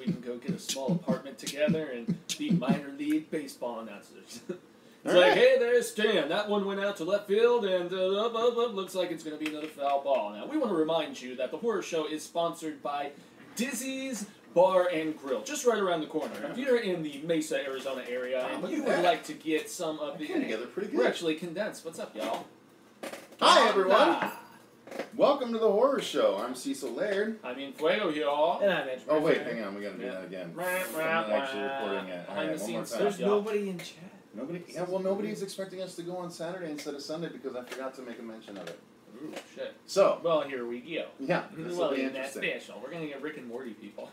We can go get a small apartment together and be minor league baseball announcers. It's like, hey, there's Stan. That one went out to left field, and looks like it's going to be another foul ball. Now, we want to remind you that the horror show is sponsored by Dizzy's Bar and Grill, just right around the corner. If you're in the Mesa, Arizona area, and you would like to get some of the... Came together pretty good. We're actually condensed. What's up, y'all? Hi, everyone. Welcome to the horror show. I'm Cecil Laird. I'm in Fuego, y'all. And I'm Edge. Oh, wait, hang on. We got to do that again. I'm not actually recording it. All right, one more time. There's nobody in chat. Nobody? Yeah, well, nobody's expecting us to go on Saturday instead of Sunday because I forgot to make a mention of it. Ooh, shit. So. Well, here we go. Yeah, this will be interesting. That special. We're going to get Rick and Morty people.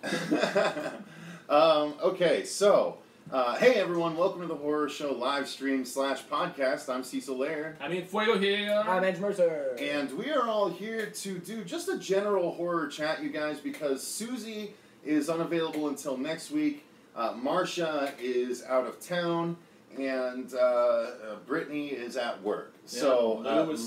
Okay, so. Hey, everyone. Welcome to the horror show live stream / podcast. I'm Cecil Laird. I'm in Fuego here. I'm Edge Mercer. And we are all here to do just a general horror chat, you guys, because Susie is unavailable until next week. Marcia is out of town. And Brittany is at work. Yeah, so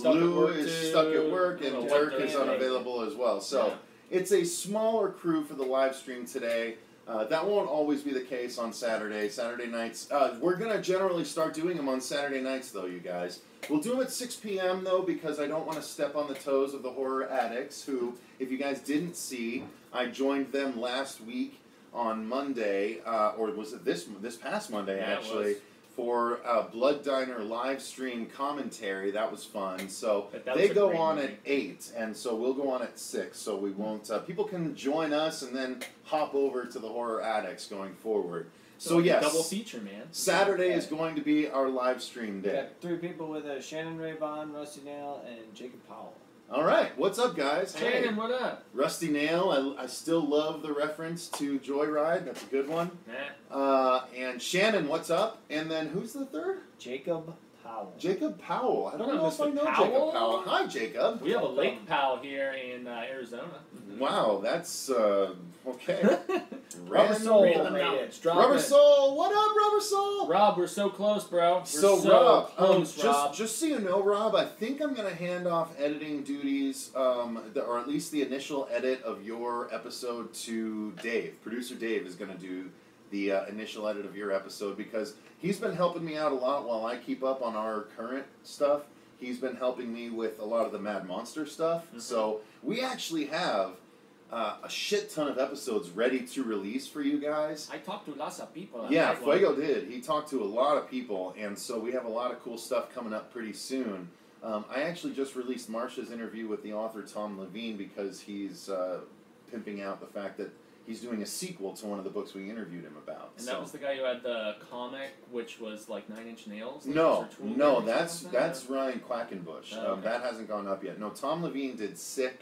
Lou is stuck at work and Dirk is unavailable as well. So it's a smaller crew for the live stream today. That won't always be the case on Saturday. Saturday nights, we're going to generally start doing them on Saturday nights, though, you guys. We'll do them at 6 p.m., though, because I don't want to step on the toes of the horror addicts, who, if you guys didn't see, I joined them last week on Monday, or was it this past Monday, actually, for a Blood Diner live stream commentary. That was fun. So they go on at 8, and so we'll go on at 6. So we won't. People can join us and then hop over to the horror addicts going forward. So yes, double feature, man. Saturday is going to be our live stream day. We got 3 people with Shannon Ray Vaughn, Rusty Nail, and Jacob Powell. All right, what's up, guys? Shannon, hey. What up? Rusty Nail, I still love the reference to Joyride. That's a good one. And Shannon, what's up? And then who's the third? Jacob Powell. Jacob Powell. I don't know if I know Jacob Powell. Hi, Jacob. We have a lake pal here in Arizona. Wow, that's okay. Rubber Soul. Rubber Soul. What up, Rubber Soul? Rob, we're so close, bro. We're so Rob, close, Rob. Just so you know, Rob, I think I'm going to hand off editing duties, or at least the initial edit of your episode to Dave. Producer Dave is going to do the initial edit of your episode because he's been helping me out a lot while I keep up on our current stuff. He's been helping me with a lot of the Mad Monster stuff. Mm-hmm. So we actually have a shit ton of episodes ready to release for you guys. I talked to lots of people. Yeah, Fuego did. He talked to a lot of people, and so we have a lot of cool stuff coming up pretty soon. I actually just released Marcia's interview with the author Tom Levine because he's pimping out the fact that he's doing a sequel to one of the books we interviewed him about. And that was the guy who had the comic, which was like 9 Inch Nails? No, that's Ryan Quackenbush. Okay. That hasn't gone up yet. No, Tom Levine did Sick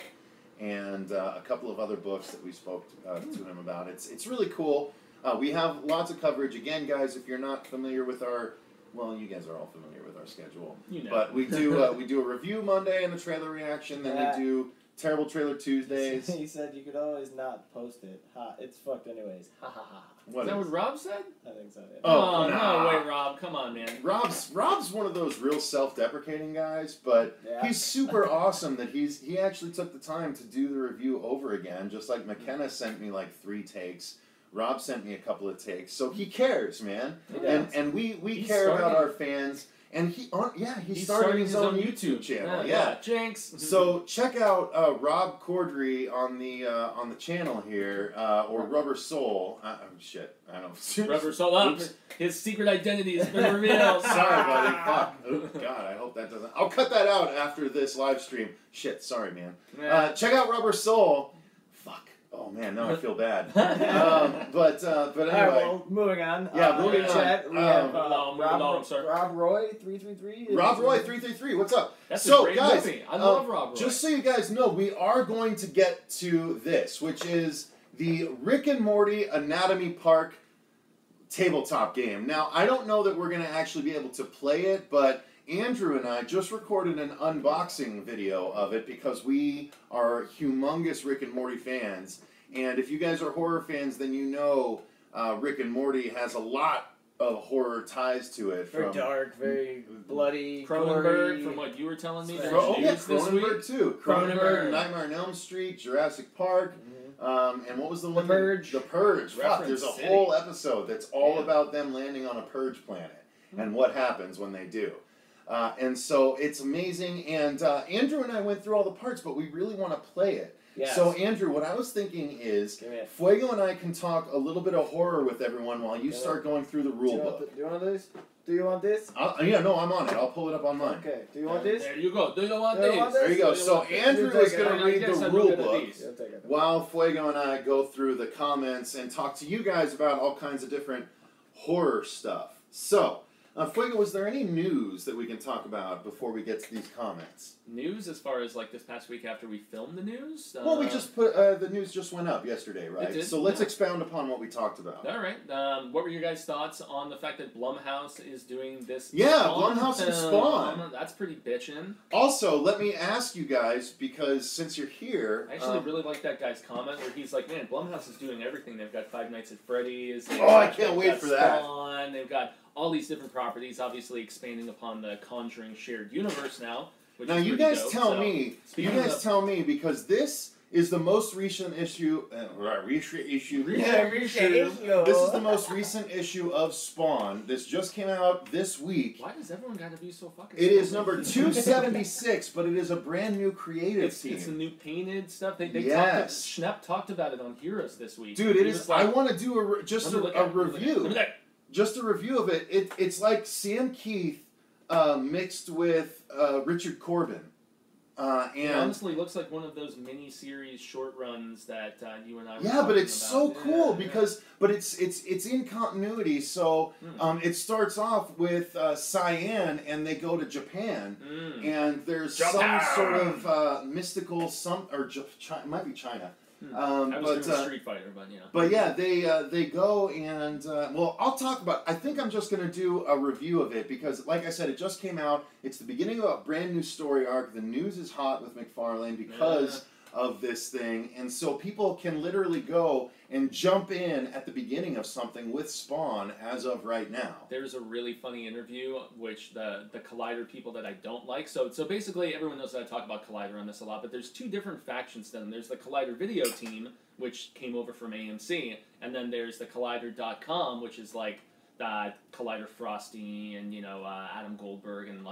and a couple of other books that we spoke to him about. It's really cool. We have lots of coverage. Again, guys, if you're not familiar with our... Well, you guys are all familiar with our schedule. You know. But we do a review Monday and a trailer reaction. Then we do Terrible Trailer Tuesdays. He said you could always not post it. Ha, it's fucked anyways. Ha ha ha. Is that what Rob said? I think so, yeah. Oh, no way, Rob. Come on, man. Rob's one of those real self-deprecating guys, but he's super awesome that he actually took the time to do the review over again, just like McKenna sent me like 3 takes. Rob sent me a couple of takes. So he cares, man. And we care about our fans. And he's starting his own YouTube channel. Yeah. Jinx. So check out Rob Cordry on the channel here, or Rubber Soul. Shit, I don't know. Rubber Soul up. His secret identity has been revealed. Sorry, buddy. Fuck. Oh, God, I hope that doesn't. I'll cut that out after this live stream. Shit, sorry, man. Check out Rubber Soul. Fuck. Oh man, now I feel bad. But anyway. All right, well, moving on. Yeah, moving on. Chat, we have Rob Roy 333. Rob Roy 333. What's up? That's a great movie. I love Rob Roy. Just so you guys know, we are going to get to this, which is the Rick and Morty Anatomy Park tabletop game. Now, I don't know that we're going to actually be able to play it, but Andrew and I just recorded an unboxing video of it because we are humongous Rick and Morty fans. And if you guys are horror fans, then you know Rick and Morty has a lot of horror ties to it. Very dark, very bloody, Cronenberg, from what you were telling me. Cronenberg too. Cronenberg, Nightmare on Elm Street, Jurassic Park. And what was the one? Purge. The Purge. Fuck, there's a City. whole episode that's all about them landing on a Purge planet and what happens when they do. And so it's amazing. And Andrew and I went through all the parts, but we really want to play it. Yes. So, Andrew, what I was thinking is, Fuego and I can talk a little bit of horror with everyone while you start going through the rule book. Do you want this? Do you want this? Yeah, no, I'm on it. I'll pull it up on mine. Okay. Do you want this? There you go. Do you want this? There you go. So, Andrew is going to read the rule book It. while Fuego and I go through the comments and talk to you guys about all kinds of different horror stuff. So, Fuego, was there any news that we can talk about before we get to these comments? News as far as like this past week after we filmed the news? Well, we just put, the news just went up yesterday, right? It did, So let's expound upon what we talked about. All right. What were your guys' thoughts on the fact that Blumhouse is doing this? Yeah, Spawn Blumhouse and film? Spawn. That's pretty bitchin'. Also, let me ask you guys, because since you're here... I actually really like that guy's comment where he's like, man, Blumhouse is doing everything. They've got Five Nights at Freddy's. I can't wait for that. Spawn, they've got all these different properties, obviously expanding upon the Conjuring shared universe now. Which Now, is you pretty guys dope. tell So, me, speaking of- tell me, because this is the most recent issue... This is the most recent issue of Spawn. This just came out this week. Why does everyone gotta be so fucking It is stupid? number 276, but it is a brand new creative team. It's the new painted stuff. They Yes. Schnepp talked about it on Heroes this week. Dude, it He is... was like, I want to do a let me look at it, review. Let me look at it. Just a review of it. It's like Sam Keith mixed with Richard Corbin. It And honestly looks like one of those mini-series short runs that you and I were yeah, talking but it's so about. cool Yeah. because it's in continuity. So it starts off with Cyan, and they go to Japan, and there's some sort of mystical it might be China. I was doing Street Fighter, but yeah. But yeah, they go and well, I'll talk about. I think I'm just gonna do a review of it because, like I said, it just came out. It's the beginning of a brand new story arc. The news is hot with McFarlane because of this thing, and so people can literally go and jump in at the beginning of something with Spawn as of right now. There's a really funny interview, which the Collider people that I don't like. So basically, everyone knows that I talk about Collider on this a lot, but there's two different factions to them. There's the Collider video team, which came over from AMC, and then there's the Collider.com, which is like Collider Frosty and, Adam Goldberg and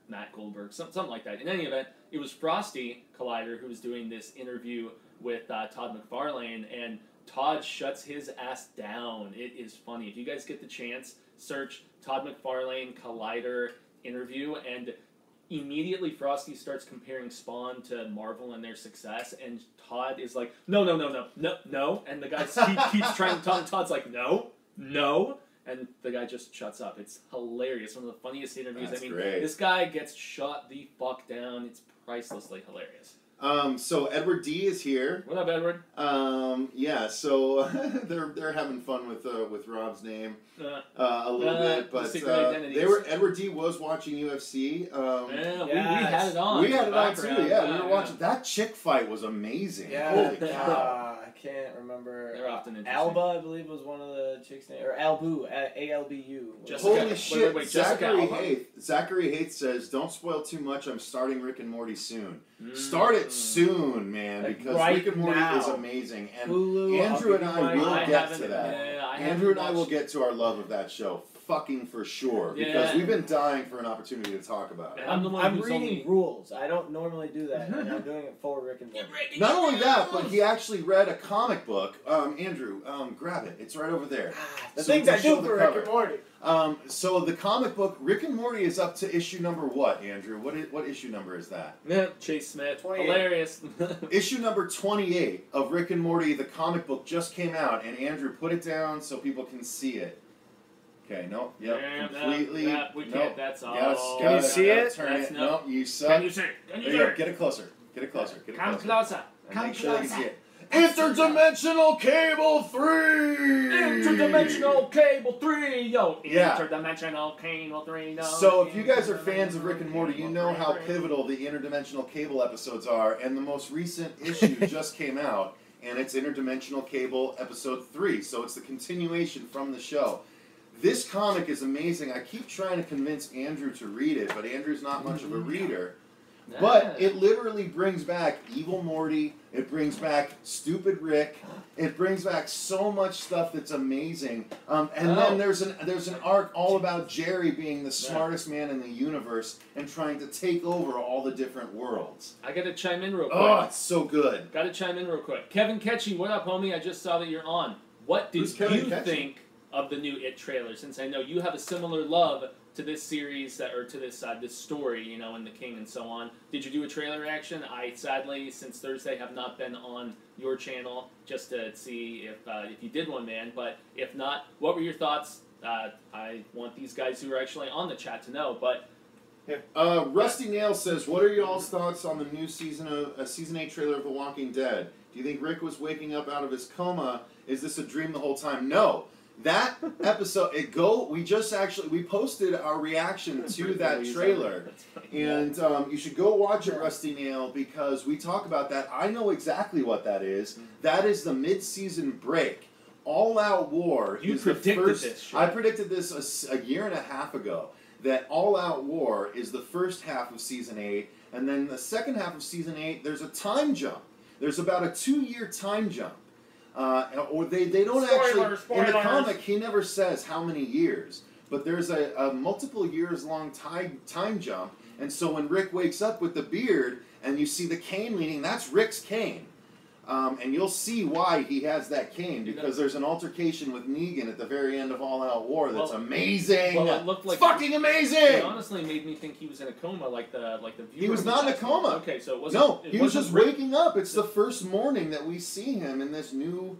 Matt Goldberg, something like that. In any event, it was Frosty Collider who was doing this interview with Todd McFarlane, and Todd shuts his ass down. It is funny. If you guys get the chance, search Todd McFarlane Collider interview, and immediately Frosty starts comparing Spawn to Marvel and their success, and Todd is like, no, and the guy keeps trying to talk, Todd's like, no, and the guy just shuts up. It's hilarious. One of the funniest interviews. That's I mean, great. This guy gets shut the fuck down. It's pricelessly hilarious. So Edward D is here. What up, Edward? Yeah, so they're having fun with Rob's name a little bit, but Edward D was watching UFC. We had it on. We had it on too. Yeah, we were yeah. watching. That chick fight was amazing. Yeah. Holy cow! I can't remember. They're often interesting. Alba, I believe, was one of the chicks' name, or Albu, A-L-B-U. Holy shit! Wait, Zachary Haith says, "Don't spoil too much. I'm starting Rick and Morty soon. Start it soon, man, Like because right Rick and Morty now. is amazing." And Hulu, Andrew and I will get to that. Andrew and I will watched- get to our love of that show, fucking for sure, because Yeah. we've been dying for an opportunity to talk about it. I'm the one I'm who's reading only- rules. I don't normally do that, and I'm doing it for Rick and Morty. Not only that, but he actually read a comic book. Andrew, grab it. It's right over there. The So things we I can do show the for Rick cover. and Morty. So the comic book, Rick and Morty, is up to issue number what, Andrew? What issue number is that? Yeah, Chase Smith. 28. Hilarious. Issue number 28 of Rick and Morty, the comic book, just came out, and Andrew, put it down so people can see it. Okay, no, completely. We can't, that's all. Can you see it? Turn That's it. no- No, you suck. Can you see it? Can you There see you go. it? Get it closer. Come closer. And Come make sure they can closer. see it. Interdimensional Cable 3! Interdimensional Cable 3, yo! Yeah. Interdimensional Cable 3, no. So if you guys are fans of Rick and Morty, you know how pivotal the interdimensional cable episodes are, and the most recent issue just came out, and it's Interdimensional Cable episode 3, so it's the continuation from the show. This comic is amazing. I keep trying to convince Andrew to read it, but Andrew's not much of a reader. But it literally brings back evil Morty. It brings back stupid Rick. It brings back so much stuff that's amazing. Then there's an arc all about Jerry being the smartest man in the universe and trying to take over all the different worlds. I gotta chime in real quick. Oh, it's so good. Gotta chime in real quick. Kevin Ketchy, what up, homie? I just saw that you're on. What did you think of the new It trailer? Since I know you have a similar love to this series, or to this story, you know, and the King and so on. Did you do a trailer reaction? I sadly, since Thursday, have not been on your channel just to see if you did one, man. But if not, what were your thoughts? I want these guys who are actually on the chat to know. But Rusty Nail says, "What are y'all's thoughts on the new season 8 trailer of The Walking Dead? Do you think Rick was waking up out of his coma? Is this a dream the whole time?" No. That episode, we posted our reaction to that trailer, and you should go watch it, Rusty Nail, because we talk about that. I know exactly what that is. That is the mid-season break. All Out War is the first. This, I predicted this a year and a half ago. That All Out War is the first half of season 8, and then the second half of season 8, there's a time jump. There's about a 2-year time jump. Or they don't Spoilers. in the comic, he never says how many years, but there's a multiple years long time jump, and so when Rick wakes up with the beard and you see the cane leaning, that's Rick's cane. And you'll see why he has that cane, because there's an altercation with Negan at the very end of All Out War that's amazing. Well, it looked like it's fucking amazing. It honestly made me think he was in a coma, like the viewer. He was not in a coma. Okay, so it wasn't. No, he was just waking up. It's the first morning that we see him in this new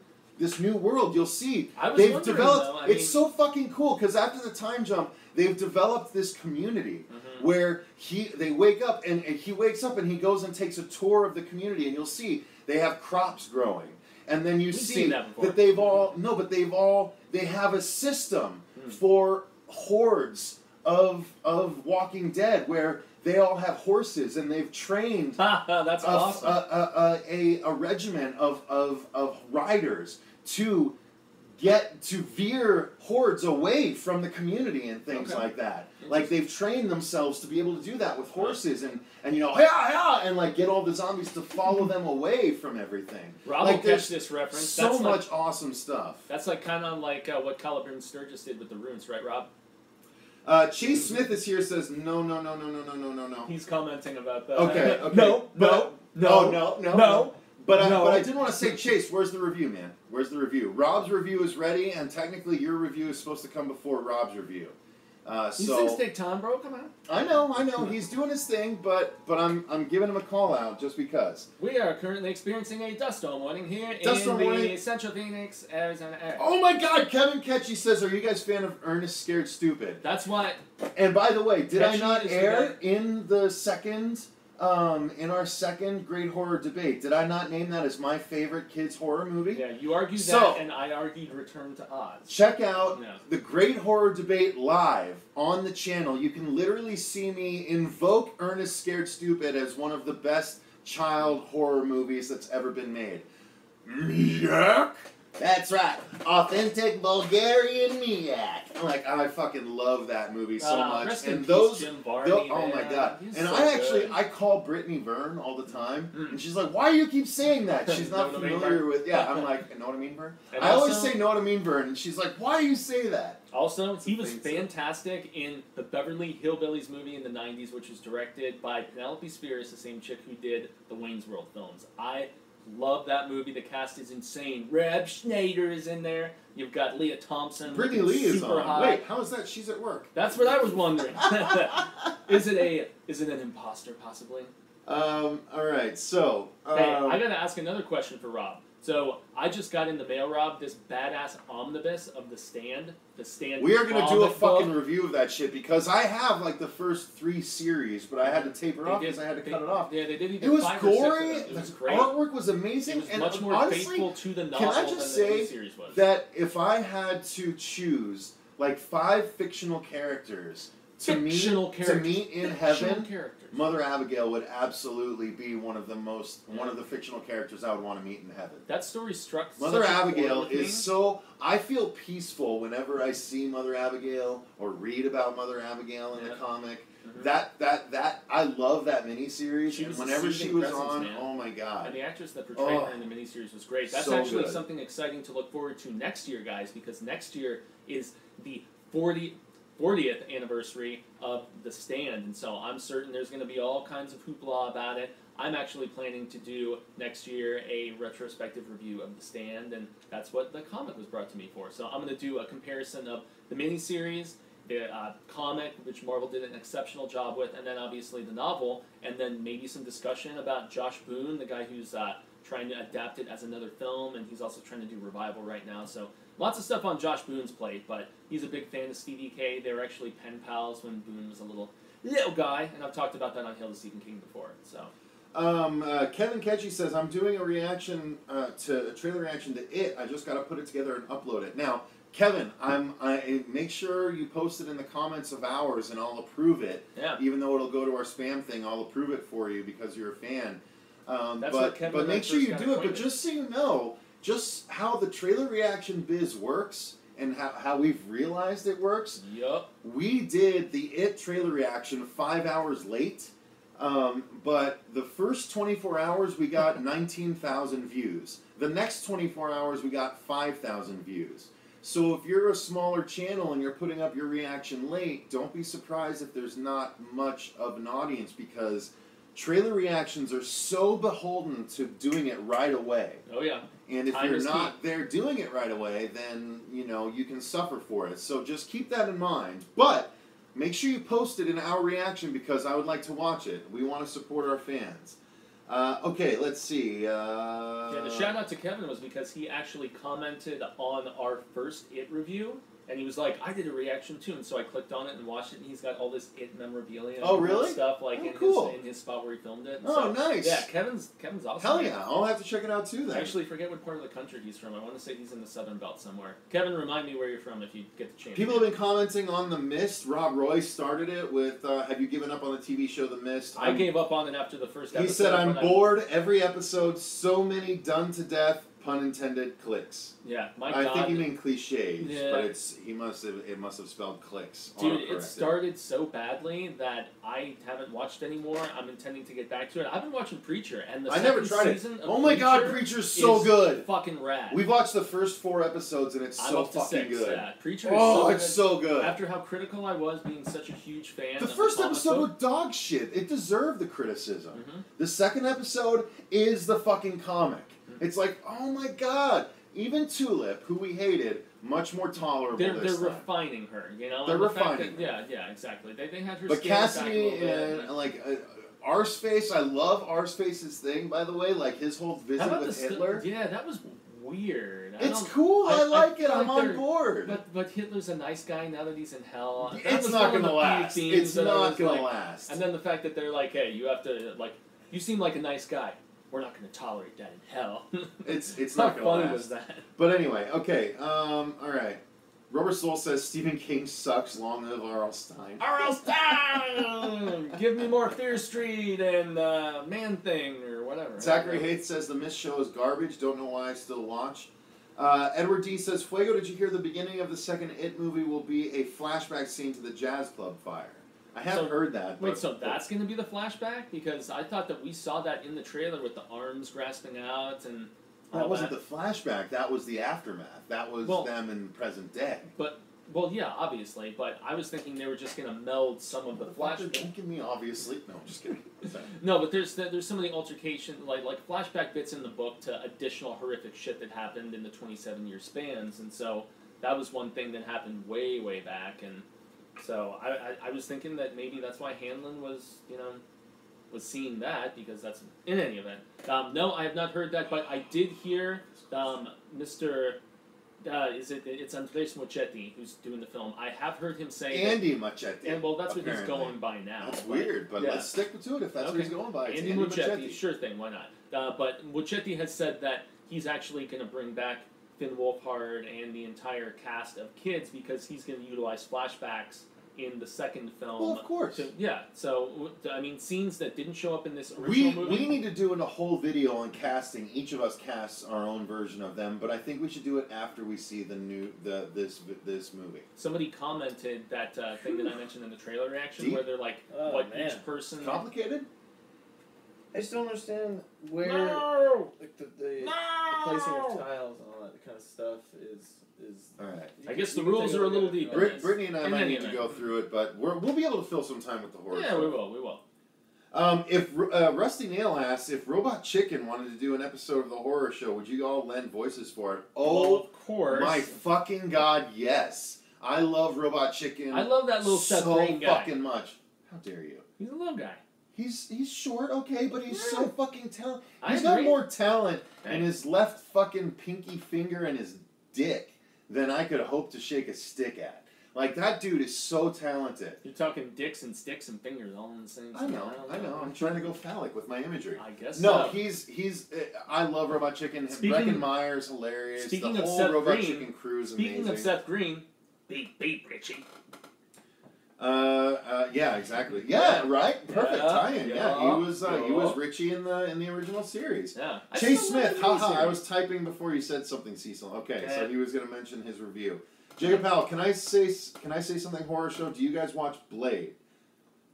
world. You'll see they've developed. It's so fucking cool because after the time jump, they've developed this community where they wake up and he wakes up and he goes and takes a tour of the community, and you'll see. They have crops growing, and then you see that they have a system for hordes of Walking Dead where they all have horses and they've trained that's awesome. a regiment of riders to veer hordes away from the community and things like that. Like they've trained themselves to be able to do that with horses and you know, and like get all the zombies to follow them away from everything. Rob will catch this reference. So much awesome stuff. That's like kind of like what Caliburn Sturgis did with the runes, right, Rob? Chase Smith is here. Says no. He's commenting about that. Okay. No. But I did want to say, Chase, where's the review, man? Where's the review? Rob's review is ready, and technically your review is supposed to come before Rob's review. These things take time, bro. Come on. I know. He's doing his thing, but I'm giving him a call out just because. We are currently experiencing a dust storm warning here in the Central Phoenix, Arizona area. Oh my God! Kevin Ketchy says, "Are you guys fan of Ernest Scared Stupid?" That's what. And by the way, did I not air in the second? In our second Great Horror Debate, did I not name that as my favorite kids' horror movie? Yeah, you argued that, and I argued Return to Oz. Check out the Great Horror Debate live on the channel. You can literally see me invoke Ernest Scared Stupid as one of the best child horror movies that's ever been made. Miak? That's right. Authentic Bulgarian Miak. I fucking love that movie so much. And oh my God. And I call Brittany Verne all the time, and she's like, "Why do you keep saying that?" She's not familiar with. Yeah, I'm like, "Know what I mean, Verne?" I always say, "Know what I mean, Verne," and she's like, "Why do you say that?" Also, he was fantastic in the Beverly Hillbillies movie in the 90s, which was directed by Penelope Spheres, the same chick who did the Wayne's World films. I love that movie. The cast is insane. Reb Schneider is in there. You've got Leah Thompson. Brittany Lee is on. High. Wait, how is that? She's at work. That's what I was wondering. Is it an imposter possibly? All right. So hey, I gotta ask another question for Rob. So I just got in the mail, Rob, this badass omnibus of The Stand. The Stand. We are going to do a fucking review of that shit because I have like the first 3 series, but I had to tape it off because I had to cut it off. Yeah, they did. It was gory. It was great. The artwork was amazing. It was much more faithful to the novel than the series was. That if I had to choose like 5 fictional characters to meet in heaven, Mother Abigail would absolutely be one of the fictional characters I would want to meet in heaven. That story struck. Mother Abigail is so. I feel peaceful whenever I see Mother Abigail or read about Mother Abigail in the comic That I love that miniseries. She And was a whenever she soothing was presence, on, man. oh my god. And the actress that portrayed her in the miniseries was great. That's So actually good. something exciting to look forward to next year, guys, because next year is the 40th anniversary of The Stand, and so I'm certain there's going to be all kinds of hoopla about it. I'm actually planning to do next year a retrospective review of The Stand, and that's what the comic was brought to me for. So I'm going to do a comparison of the miniseries, the comic, which Marvel did an exceptional job with, and then obviously the novel, and then maybe some discussion about Josh Boone, the guy who's trying to adapt it as another film, and he's also trying to do revival right now. So lots of stuff on Josh Boone's plate, but he's a big fan of Stevie K. They were actually pen pals when Boone was a little guy, and I've talked about that on Hail to Stephen King before. So. Kevin Ketchy says, I'm doing a trailer reaction to It. I just got to put it together and upload it. Now, Kevin, I make sure you post it in the comments of ours, and I'll approve it. Yeah. Even though it'll go to our spam thing, I'll approve it for you because you're a fan. But make sure you do it. But just so you know, just how the trailer reaction biz works and how we've realized it works. Yup. We did the It trailer reaction 5 hours late. But the first 24 hours we got 19,000 views. The next 24 hours we got 5,000 views. So if you're a smaller channel and you're putting up your reaction late, don't be surprised if there's not much of an audience because trailer reactions are so beholden to doing it right away. Oh yeah. And if Time you're is not there doing it right away, then, you can suffer for it. So just keep that in mind. But make sure you post it in our reaction because I would like to watch it. We want to support our fans. Okay, let's see. Yeah, the shout out to Kevin was because he actually commented on our first It review, and he was like, I did a reaction too, and so I clicked on it and watched it, and he's got all this It memorabilia Oh, and really? stuff like in his spot where he filmed it. And Oh, so, nice. Yeah, Kevin's awesome. Hell yeah, I'll have to check it out too then. I actually forget what part of the country he's from. I want to say he's in the Southern Belt somewhere. Kevin, remind me where you're from if you get the chance. People have been commenting on The Mist. Rob Roy started it with, have you given up on the TV show The Mist? I gave up on it after the first episode. He said, I'm bored. Every episode, so many done to death, pun intended, clicks. Yeah, my I God. think he meant cliches, Yeah. but it must have spelled clicks. Dude, it started so badly that I haven't watched anymore. I'm intending to get back to it. I've been watching Preacher, and the never tried it. season of Oh my God, Preacher's so good. Fucking rad. We've watched the first 4 episodes, and it's I'm so up to fucking 6, good. Yeah. Preacher is It's so good. After how critical I was being such a huge fan The of first the comic episode book, was dog shit. It deserved the criticism. Mhm. The second episode is the fucking comic. It's like, oh my God. Even Tulip, who we hated, much more tolerable they're this time. refining her, They're and the fact refining that, yeah, exactly. They had her But scaled back a Cassidy little bit. and, like, Arseface, I love Arseface's thing, by the way. Like, his whole How visit about with the Hitler. yeah, that was weird. It's cool. I like it. feel I'm like on they're- board. But Hitler's a nice guy now that he's in hell. That It's was not one of going to the last. few themes It's that I not was going to like- last. And then the fact that they're like, hey, you have to, like, you seem like a nice guy. We're not going to tolerate that in hell. It's How not going to funny last. was that? But anyway, okay. All right. Rubber Soul says Stephen King sucks. Long live R.L. Stein. R.L. Stein! Give me more Fear Street and Man-Thing or whatever. Zachary Hates says the Mist show is garbage. Don't know why I still watch. Edward D says, Fuego, did you hear the beginning of the second It movie will be a flashback scene to the jazz club fire? I haven't heard that. Wait, so that's going to be the flashback? Because I thought that we saw that in the trailer with the arms grasping out and all that wasn't the flashback. That was the aftermath. That was them in the present day. Well, yeah, obviously, but I was thinking they were just going to meld some of the flashback. Don't give me obviously. No, I'm just kidding. No, but there's some of the altercation, like flashback bits in the book to additional horrific shit that happened in the 27-year spans, and so that was one thing that happened way, way back, and so I was thinking that maybe that's why Hanlon was seeing that, because that's, in any event. No, I have not heard that, but I did hear Mr. It's Andres Muschietti who's doing the film. I have heard him say Andy Muschietti. And well, that's apparently. what he's going by now. That's weird, but yeah. let's stick to it if that's what he's going by. It's Andy Muschietti, sure thing, why not? But Muschietti has said that he's actually going to bring back Finn Wolfhard and the entire cast of kids because he's going to utilize flashbacks in the second film. Well, of course. Yeah, so, I mean, scenes that didn't show up in this original movie. We need to do a whole video on casting. Each of us casts our own version of them, but I think we should do it after we see this movie. Somebody commented that thing that I mentioned in the trailer reaction, where they're like, each person... Complicated? I just don't understand where like the placing of tiles and all that kind of stuff is. All right. I guess the rules are a little deep. Brittany and I might need to go through it, but we'll be able to fill some time with the horror. Yeah, we will. If Rusty Nail asks if Robot Chicken wanted to do an episode of the horror show, would you all lend voices for it? Oh, of course! My fucking god, yes! I love Robot Chicken. I love that little Seth Green guy so fucking much. How dare you? He's a little guy. He's short, okay, but he's so fucking talented. He's got got more talent in his left fucking pinky finger and his dick than I could hope to shake a stick at. Like, that dude is so talented. You're talking dicks and sticks and fingers all in the same I know. I'm trying to go phallic with my imagery. I guess no, so. he's I love Robot Chicken. Breckenmeyer's hilarious. Speaking the of whole Seth Robot Green, Chicken crew is amazing. Speaking of Seth Green, beep, Richie. Yeah, exactly. Yeah, right. Perfect tie-in. Yeah, he was yeah. Richie in the original series. Yeah. Chase Smith. Haha. I was typing before you said something, Cecil. Okay, so he was going to mention his review. Jacob Powell, can I say something horror show? Do you guys watch Blade?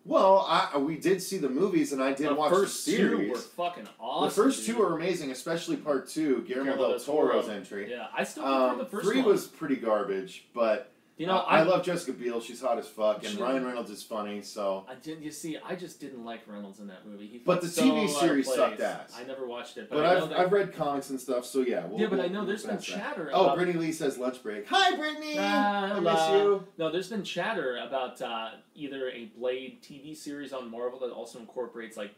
Well, we did see the movies, and I did watch the series. The first two were fucking awesome. The first two are amazing, especially part 2, Guillermo del Toro's entry. Yeah, I still prefer the first 3 one. was pretty garbage, but you know, I love Jessica Biel. She's hot as fuck, and Ryan Reynolds is funny. So I just didn't like Reynolds in that movie. But the TV series sucked ass. I never watched it, but I've read comics and stuff. So yeah, but I know there's been chatter. Oh, Brittany Lee says lunch break. Hi, Brittany. I miss you. No, there's been chatter about either a Blade TV series on Marvel that also incorporates like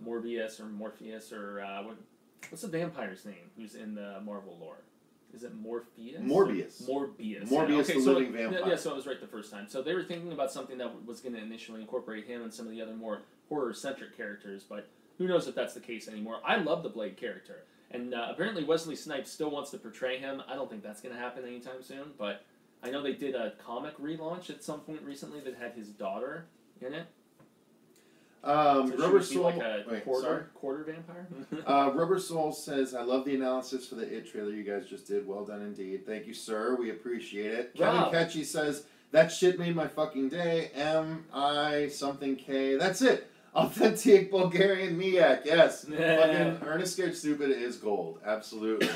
Morbius or Morpheus or what's the vampire's name? Who's in the Marvel lore? Is it Morpheus? Morbius. Morbius, the living vampire. Yeah, so I was right the first time. So they were thinking about something that was going to initially incorporate him and some of the other more horror-centric characters, but who knows if that's the case anymore. I love the Blade character, and apparently Wesley Snipes still wants to portray him. I don't think that's going to happen anytime soon, but I know they did a comic relaunch at some point recently that had his daughter in it. Rubber Soul, like a quarter vampire. Rubber Soul says, "I love the analysis for the It trailer you guys just did. Well done indeed. Thank you, sir. We appreciate it." Kevin Ketchy says, "That shit made my fucking day. M-I something K. That's it. Authentic Bulgarian Miak. Yes. Fucking Ernest Scared Stupid is gold. Absolutely."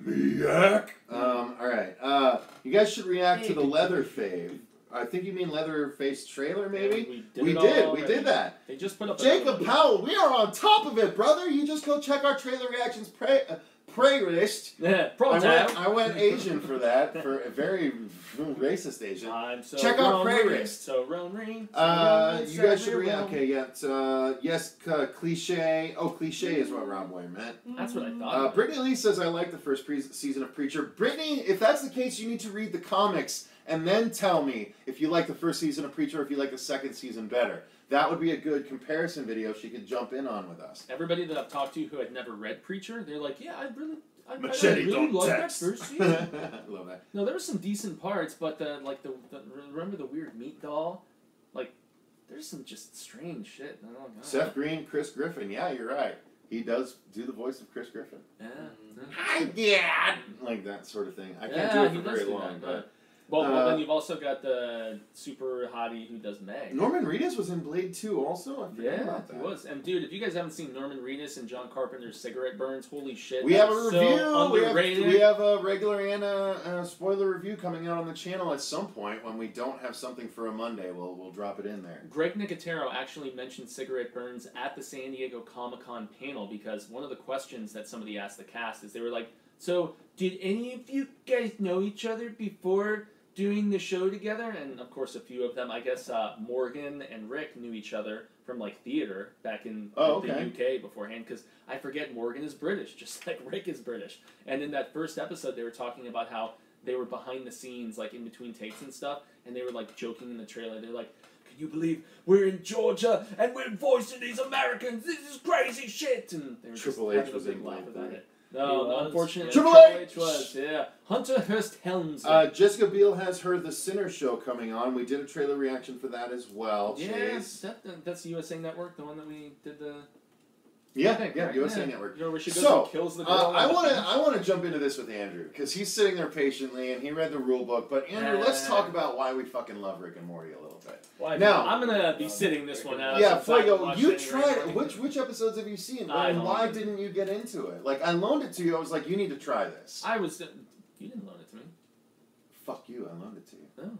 Miak. All right. You guys should react to the Leather Fave. I think you mean Leatherface trailer, maybe? We did that. They just put up Jacob Powell, we are on top of it, brother. You just go check our trailer reactions playlist. Yeah, I went Asian for that, for a very racist Asian. Check out playlist. So ring. You guys should react. Okay, yeah. Yes, cliche. Oh, cliche is what Rob Boyer meant. That's what I thought. Brittany Lee says, I like the first season of Preacher. Brittany, if that's the case, you need to read the comics and then tell me if you like the first season of Preacher or if you like the second season better. That would be a good comparison video she could jump in on with us. Everybody that I've talked to who had never read Preacher, they're like, yeah, I really like that first season. I love that. No, there were some decent parts, but remember the weird meat doll? Like, there's some just strange shit. I don't know. Seth Green, Chris Griffin. Yeah, you're right. He does do the voice of Chris Griffin. Yeah. Hi, Dad! Like that sort of thing. I can't do it for very long, but... Well, then you've also got the super hottie who does Meg. Norman Reedus was in Blade 2 also? I forgot about that. He was. And dude, if you guys haven't seen Norman Reedus and John Carpenter's Cigarette Burns, holy shit. We have a review. So underrated. We have a regular and a spoiler review coming out on the channel at some point. When we don't have something for a Monday, we'll drop it in there. Greg Nicotero actually mentioned Cigarette Burns at the San Diego Comic-Con panel because one of the questions that somebody asked the cast is they were like, so did any of you guys know each other before doing the show together? And of course a few of them, I guess Morgan and Rick knew each other from like theater back in the UK beforehand, because I forget Morgan is British just like Rick is British. And in that first episode they were talking about how they were behind the scenes like in between takes and stuff, and they were like joking in the trailer. They're like, can you believe we're in Georgia and we're voicing these Americans? This is crazy shit. And they were Triple just H having was a big in laugh Blade about 3. it. No, unfortunately, Triple H was, yeah. Hunter Hearst Helms. Jessica Biel has her The Sinner show coming on. We did a trailer reaction for that as well. Yes, that's USA Network, the one that we did the... Yeah, think, yeah, right? USA Network. You know, where she goes So, and kills the girl. I want to jump into this with Andrew, because he's sitting there patiently, and he read the rule book. But, Andrew, let's talk about why we fucking love Rick and Morty a little bit. Well, now, I'm going to be sitting this one out. Yeah, so Fuego, you tried it. Which episodes have you seen? And why didn't you get into it? Like, I loaned it to you. I was like, you need to try this. You didn't loan it to me. Fuck you, I loaned it to you. No.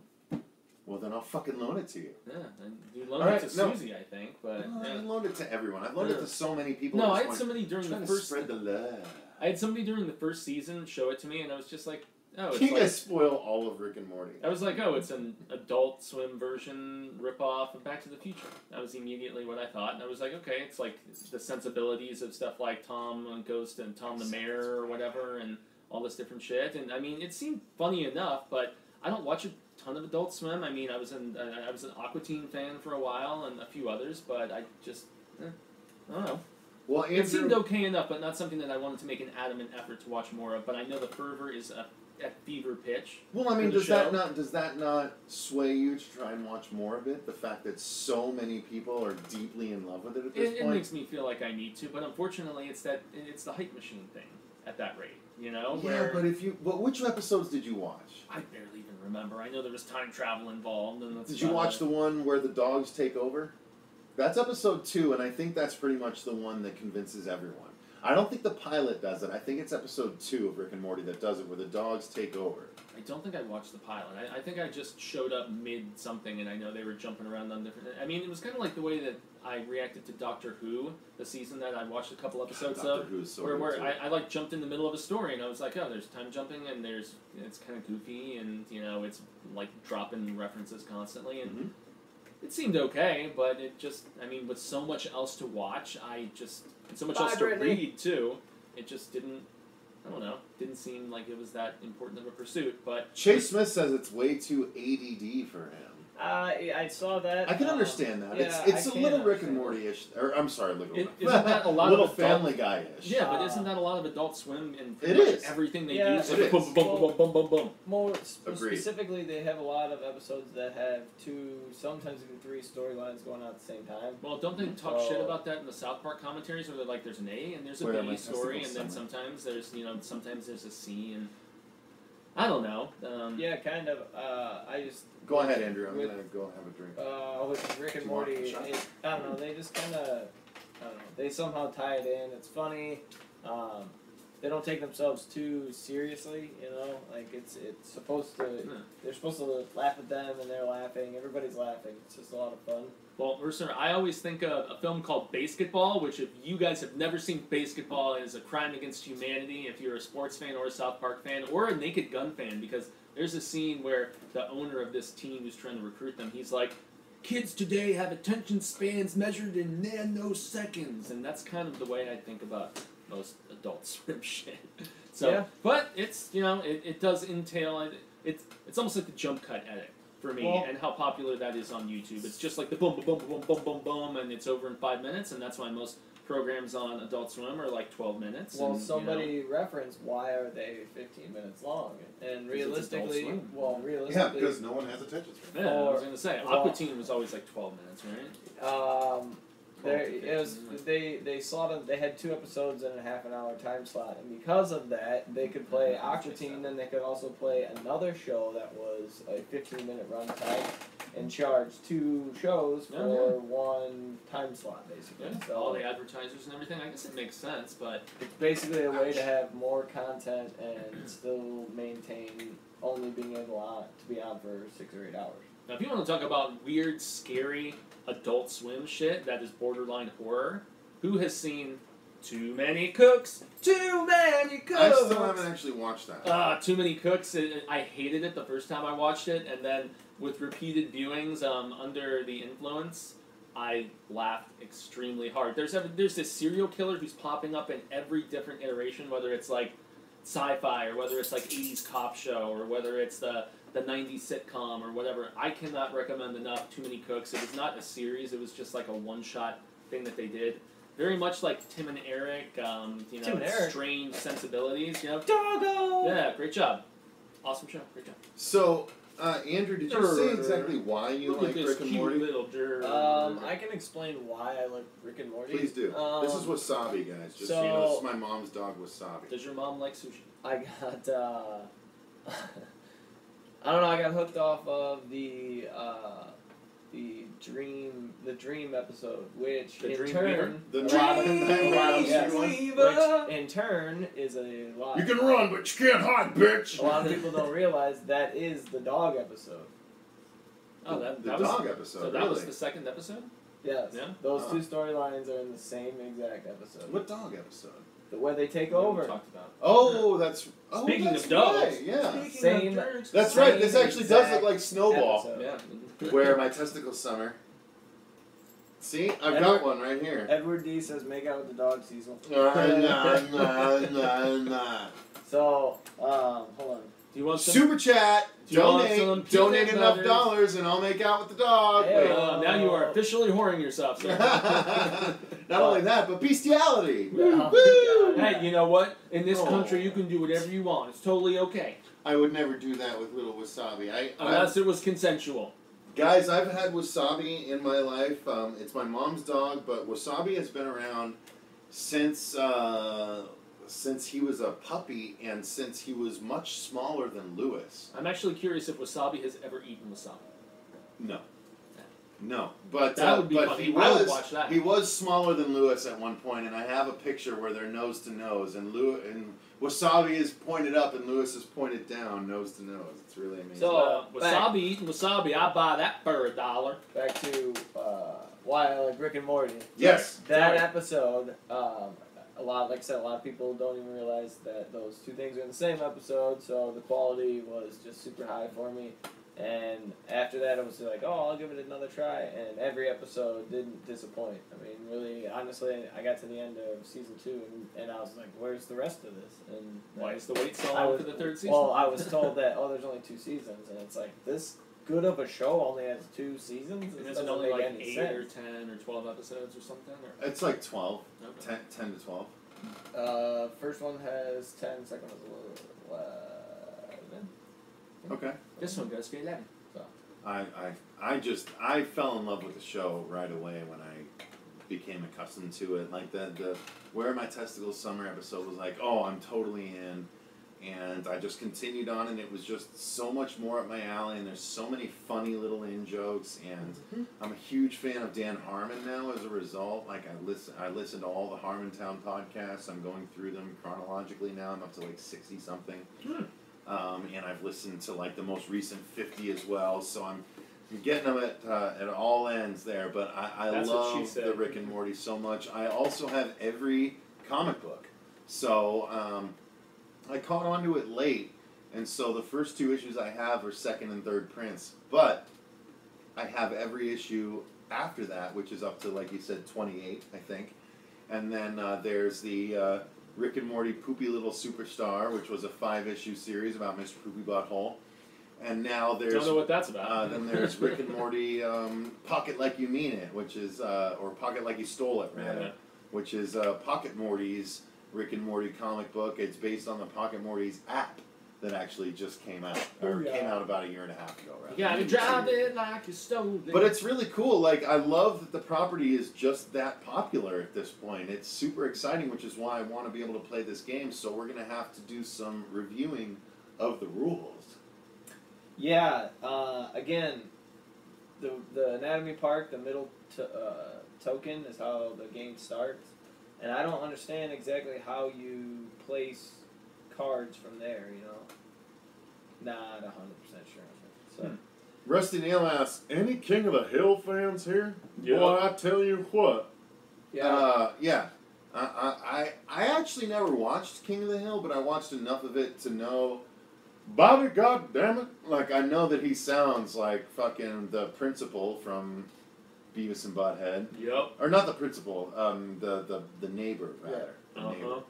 Well, then I'll fucking loan it to you. Yeah, and you loaned it to Susie, I think, but... I loaned it to everyone. I've loaned it to so many people. No, I had somebody during the first... spread the love. I had somebody during the first season show it to me, and I was just like, oh, it's you like... guys spoil all of Rick and Morty. I was like, oh, it's an Adult Swim version ripoff of Back to the Future. That was immediately what I thought, and I was like, okay, it's like the sensibilities of stuff like Tom Ghost and Tom the Mayor or whatever, and all this different shit. And I mean, it seemed funny enough, but I don't watch a ton of Adult Swim. I mean, I was an Aqua Teen fan for a while and a few others, but I just, I don't know. Well, Andrew, it seemed okay enough, but not something that I wanted to make an adamant effort to watch more of. But I know the fervor is at fever pitch. Well, I mean, does that not sway you to try and watch more of it? The fact that so many people are deeply in love with it at this point. It makes me feel like I need to, but unfortunately, it's the hype machine thing at that rate. You know? Yeah, but which episodes did you watch? I barely even remember. I know there was time travel involved, and that's. Did you watch the one where the dogs take over? That's episode 2, and I think that's pretty much the one that convinces everyone. I don't think the pilot does it. I think it's episode 2 of Rick and Morty that does it, where the dogs take over. I don't think I watched the pilot. I think I just showed up mid-something, and I know they were jumping around on different... I mean, it was kind of like the way that I reacted to Doctor Who, the season that I watched a couple episodes of. Who's so where I like jumped in the middle of a story, and I was like, oh, there's time jumping, and it's kind of goofy, and, you know, it's like dropping references constantly, and... It seemed okay, but it just, I mean, with so much else to watch, and so much else to read, too, it just didn't, I don't know, didn't seem like it was that important of a pursuit, but... Chase Smith says it's way too ADD for him. I saw that. I can understand that. Yeah, it's a little Rick and Morty-ish, or I'm sorry, isn't that a lot little of Family Guy-ish. Yeah, but isn't that a lot of Adult Swim and it is everything they do? Yeah, It's like boom, boom, boom, boom, boom, boom. More specifically, they have a lot of episodes that have 2, sometimes even 3 storylines going on at the same time. Well, don't they talk shit about that in the South Park commentaries, where they're like, there's an A and there's a B story, and then sometimes there's a C, and I don't know. Yeah, kind of. I just. Go ahead, Andrew. I'm gonna go have a drink. With Rick and Morty, I don't know. They just kind of, I don't know. They somehow tie it in. It's funny. They don't take themselves too seriously. You know, like it's supposed to. They're supposed to laugh at them, and they're laughing. Everybody's laughing. It's just a lot of fun. Well, I always think of a film called Basketball, which if you guys have never seen Basketball, it is a crime against humanity if you're a sports fan or a South Park fan or a Naked Gun fan, because there's a scene where the owner of this team who's trying to recruit them, he's like, kids today have attention spans measured in nanoseconds, and that's kind of the way I think about most Adult Swim shit. So, yeah. But it's, you know, it does entail, it's almost like the jump cut edit. For me, and how popular that is on YouTube. It's just like the boom, boom, boom, boom, boom, boom, boom, and it's over in 5 minutes, and that's why most programs on Adult Swim are like 12 minutes. Well, somebody referenced, why are they 15 minutes long? And realistically, yeah, because no one has attention span. Yeah, I was going to say, Aqua Teen was always like 12 minutes, right? They had 2 episodes in a half an hour time slot, and because of that, they could play Aqua Teen, then they could also play another show that was a 15-minute runtime and charge 2 shows for 1 time slot, basically. Yeah, so all the advertisers and everything, I guess it makes sense, but it's basically a way to have more content and still maintain only being able to be on for 6 or 8 hours. Now, if you want to talk about weird, scary Adult Swim shit that is borderline horror, who has seen Too Many Cooks? Too Many Cooks! I still haven't actually watched that. Too Many Cooks. I hated it the first time I watched it, and then with repeated viewings under the influence, I laughed extremely hard. There's this serial killer who's popping up in every different iteration, whether it's like sci-fi or whether it's like 80s cop show or whether it's the 90s sitcom or whatever. I cannot recommend enough Too Many Cooks. It was not a series. It was just like a one-shot thing that they did. Very much like Tim and Eric, you know, Tim and Eric. strange sensibilities, you know. Doggo! Yeah, great job. Awesome show, great job. So, Andrew, did you say exactly why you Look like at this Rick and cute Morty? little Germ. I can explain why I like Rick and Morty. Please do. This is Wasabi, guys. Just so you know, this is my mom's dog, Wasabi. Does your mom like sushi? I got, I don't know, I got hooked off of the Dream episode, which The in Dream turn, The a lot of- Dream yes, Weaver. which in turn is a lot. You can run, but you can't hide, bitch! A lot of people don't realize that is the dog episode. Oh, that the was dog episode, so that really? was the second episode? Yes. Yeah? Those two storylines are in the same exact episode. What dog episode? Where they take What we over. talked about. Oh, that's... Oh, Speaking that's of dogs. right, yeah. Speaking Same- of jerks, That's Same right, this actually does look like Snowball. episode. Yeah. Where my testicles summer. See? I've got one right here. Edward D says, make out with the dog, Cecil. Nah. So, hold on. Do you want some? Super chat. Do you want some Donate peanut enough butters? dollars and I'll make out with the dog. Hey. Now you are officially whoring yourself, sir. Not only that, but bestiality. Oh, Woo! Hey, you know what? In this Oh. country, you can do whatever you want. It's totally okay. I would never do that with little Wasabi. Unless it was consensual. Guys, I've had Wasabi in my life. It's my mom's dog, but Wasabi has been around since he was a puppy and since he was much smaller than Lewis. I'm actually curious if Wasabi has ever eaten wasabi. No, but That would be but funny. he I would was watch that. he was smaller than Lewis at one point, and I have a picture where they're nose to nose, and Wasabi is pointed up and Lewis is pointed down, nose to nose. It's really amazing. So, wasabi eating wasabi, I buy that for $1. Back to why I like Rick and Morty. Yes. That Sorry. episode, like I said, a lot of people don't even realize that those two things are in the same episode, so the quality was just super high for me. And after that, I was like, oh, I'll give it another try, and every episode didn't disappoint. I mean, really, honestly, I got to the end of season 2, and I was like, where's the rest of this? And Why is the wait so I long was- for the third season? Well, I was told that, there's only 2 seasons, and it's like, this good of a show only has 2 seasons? and It is doesn't it only make like any 8 sense. or 10 or 12 episodes or something? Or? It's like 12, Okay. 10 to 12. First one has 10, second one's a little 11. Okay. This one goes for 11. I fell in love with the show right away when I became accustomed to it. Like the Where My Testicles Summer episode was like, oh, I'm totally in. And I just continued on, and it was just so much more up my alley, and there's so many funny little in-jokes, and I'm a huge fan of Dan Harmon now as a result. Like, I listen to all the Harmontown podcasts. I'm going through them chronologically now. I'm up to like 60-something. And I've listened to like the most recent 50 as well, so I'm getting them at all ends there, but I That's what she love said. the Rick and Morty so much. I also have every comic book, so I caught on to it late, and so the first 2 issues I have are second and third prints, but I have every issue after that, which is up to, like you said, 28, I think, and then there's the Rick and Morty Poopy Little Superstar, which was a 5-issue series about Mr. Poopy Butthole. And now there's... Don't know what that's about. then there's Rick and Morty Pocket Like You Mean It, which is... or Pocket Like You Stole It, rather. Yeah. Which is Pocket Morty's Rick and Morty comic book. It's based on the Pocket Morty's app that actually just came out. Or came out about a year and a half ago, rather. You gotta drive it like you stole it. But it's really cool. Like, I love that the property is just that popular at this point. It's super exciting, which is why I want to be able to play this game. So we're going to have to do some reviewing of the rules. Yeah, again, the Anatomy Park, the middle token is how the game starts. And I don't understand exactly how you place cards from there, you know? Not 100% sure. So. Rusty Nail asks, any King of the Hill fans here? Yeah. Boy, I tell you what. Yeah. Yeah. I actually never watched King of the Hill, but I watched enough of it to know, Bobby, goddammit, like, I know that he sounds like fucking the principal from Beavis and Butthead. Yep. Or not the principal, the neighbor, rather. The neighbor.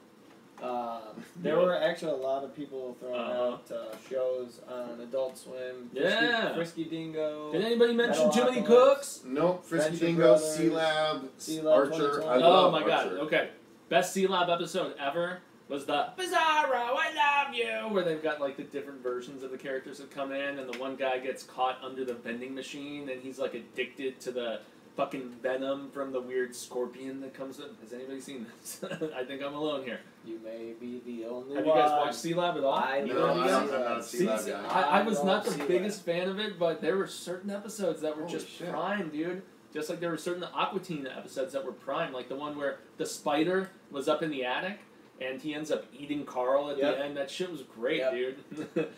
There were actually a lot of people throwing out shows shows on Adult Swim. Yeah. Frisky Dingo. Did anybody mention Too Many Metalocalypse. Cooks? Nope. Frisky Venture Dingo, Brothers, C-Lab, C-Lab Archer. 2020. I love Oh my god. Archer. Okay. Best C-Lab episode ever was the Bizarro, I love you, where they've got like the different versions of the characters that come in, and the one guy gets caught under the vending machine, and he's like addicted to the fucking venom from the weird scorpion that comes in. Has anybody seen this? I think I'm alone here. You may be the only Have one. you guys watched C-Lab at all? I No, don't I'm see not that. a C-Lab See, guy. I was I not the love C-Lab. biggest fan of it, but there were certain episodes that were Holy just shit. prime, dude. Just like there were certain Aqua Teen episodes that were prime, like the one where the spider was up in the attic and he ends up eating Carl at Yep. the end. That shit was great, Yep. dude.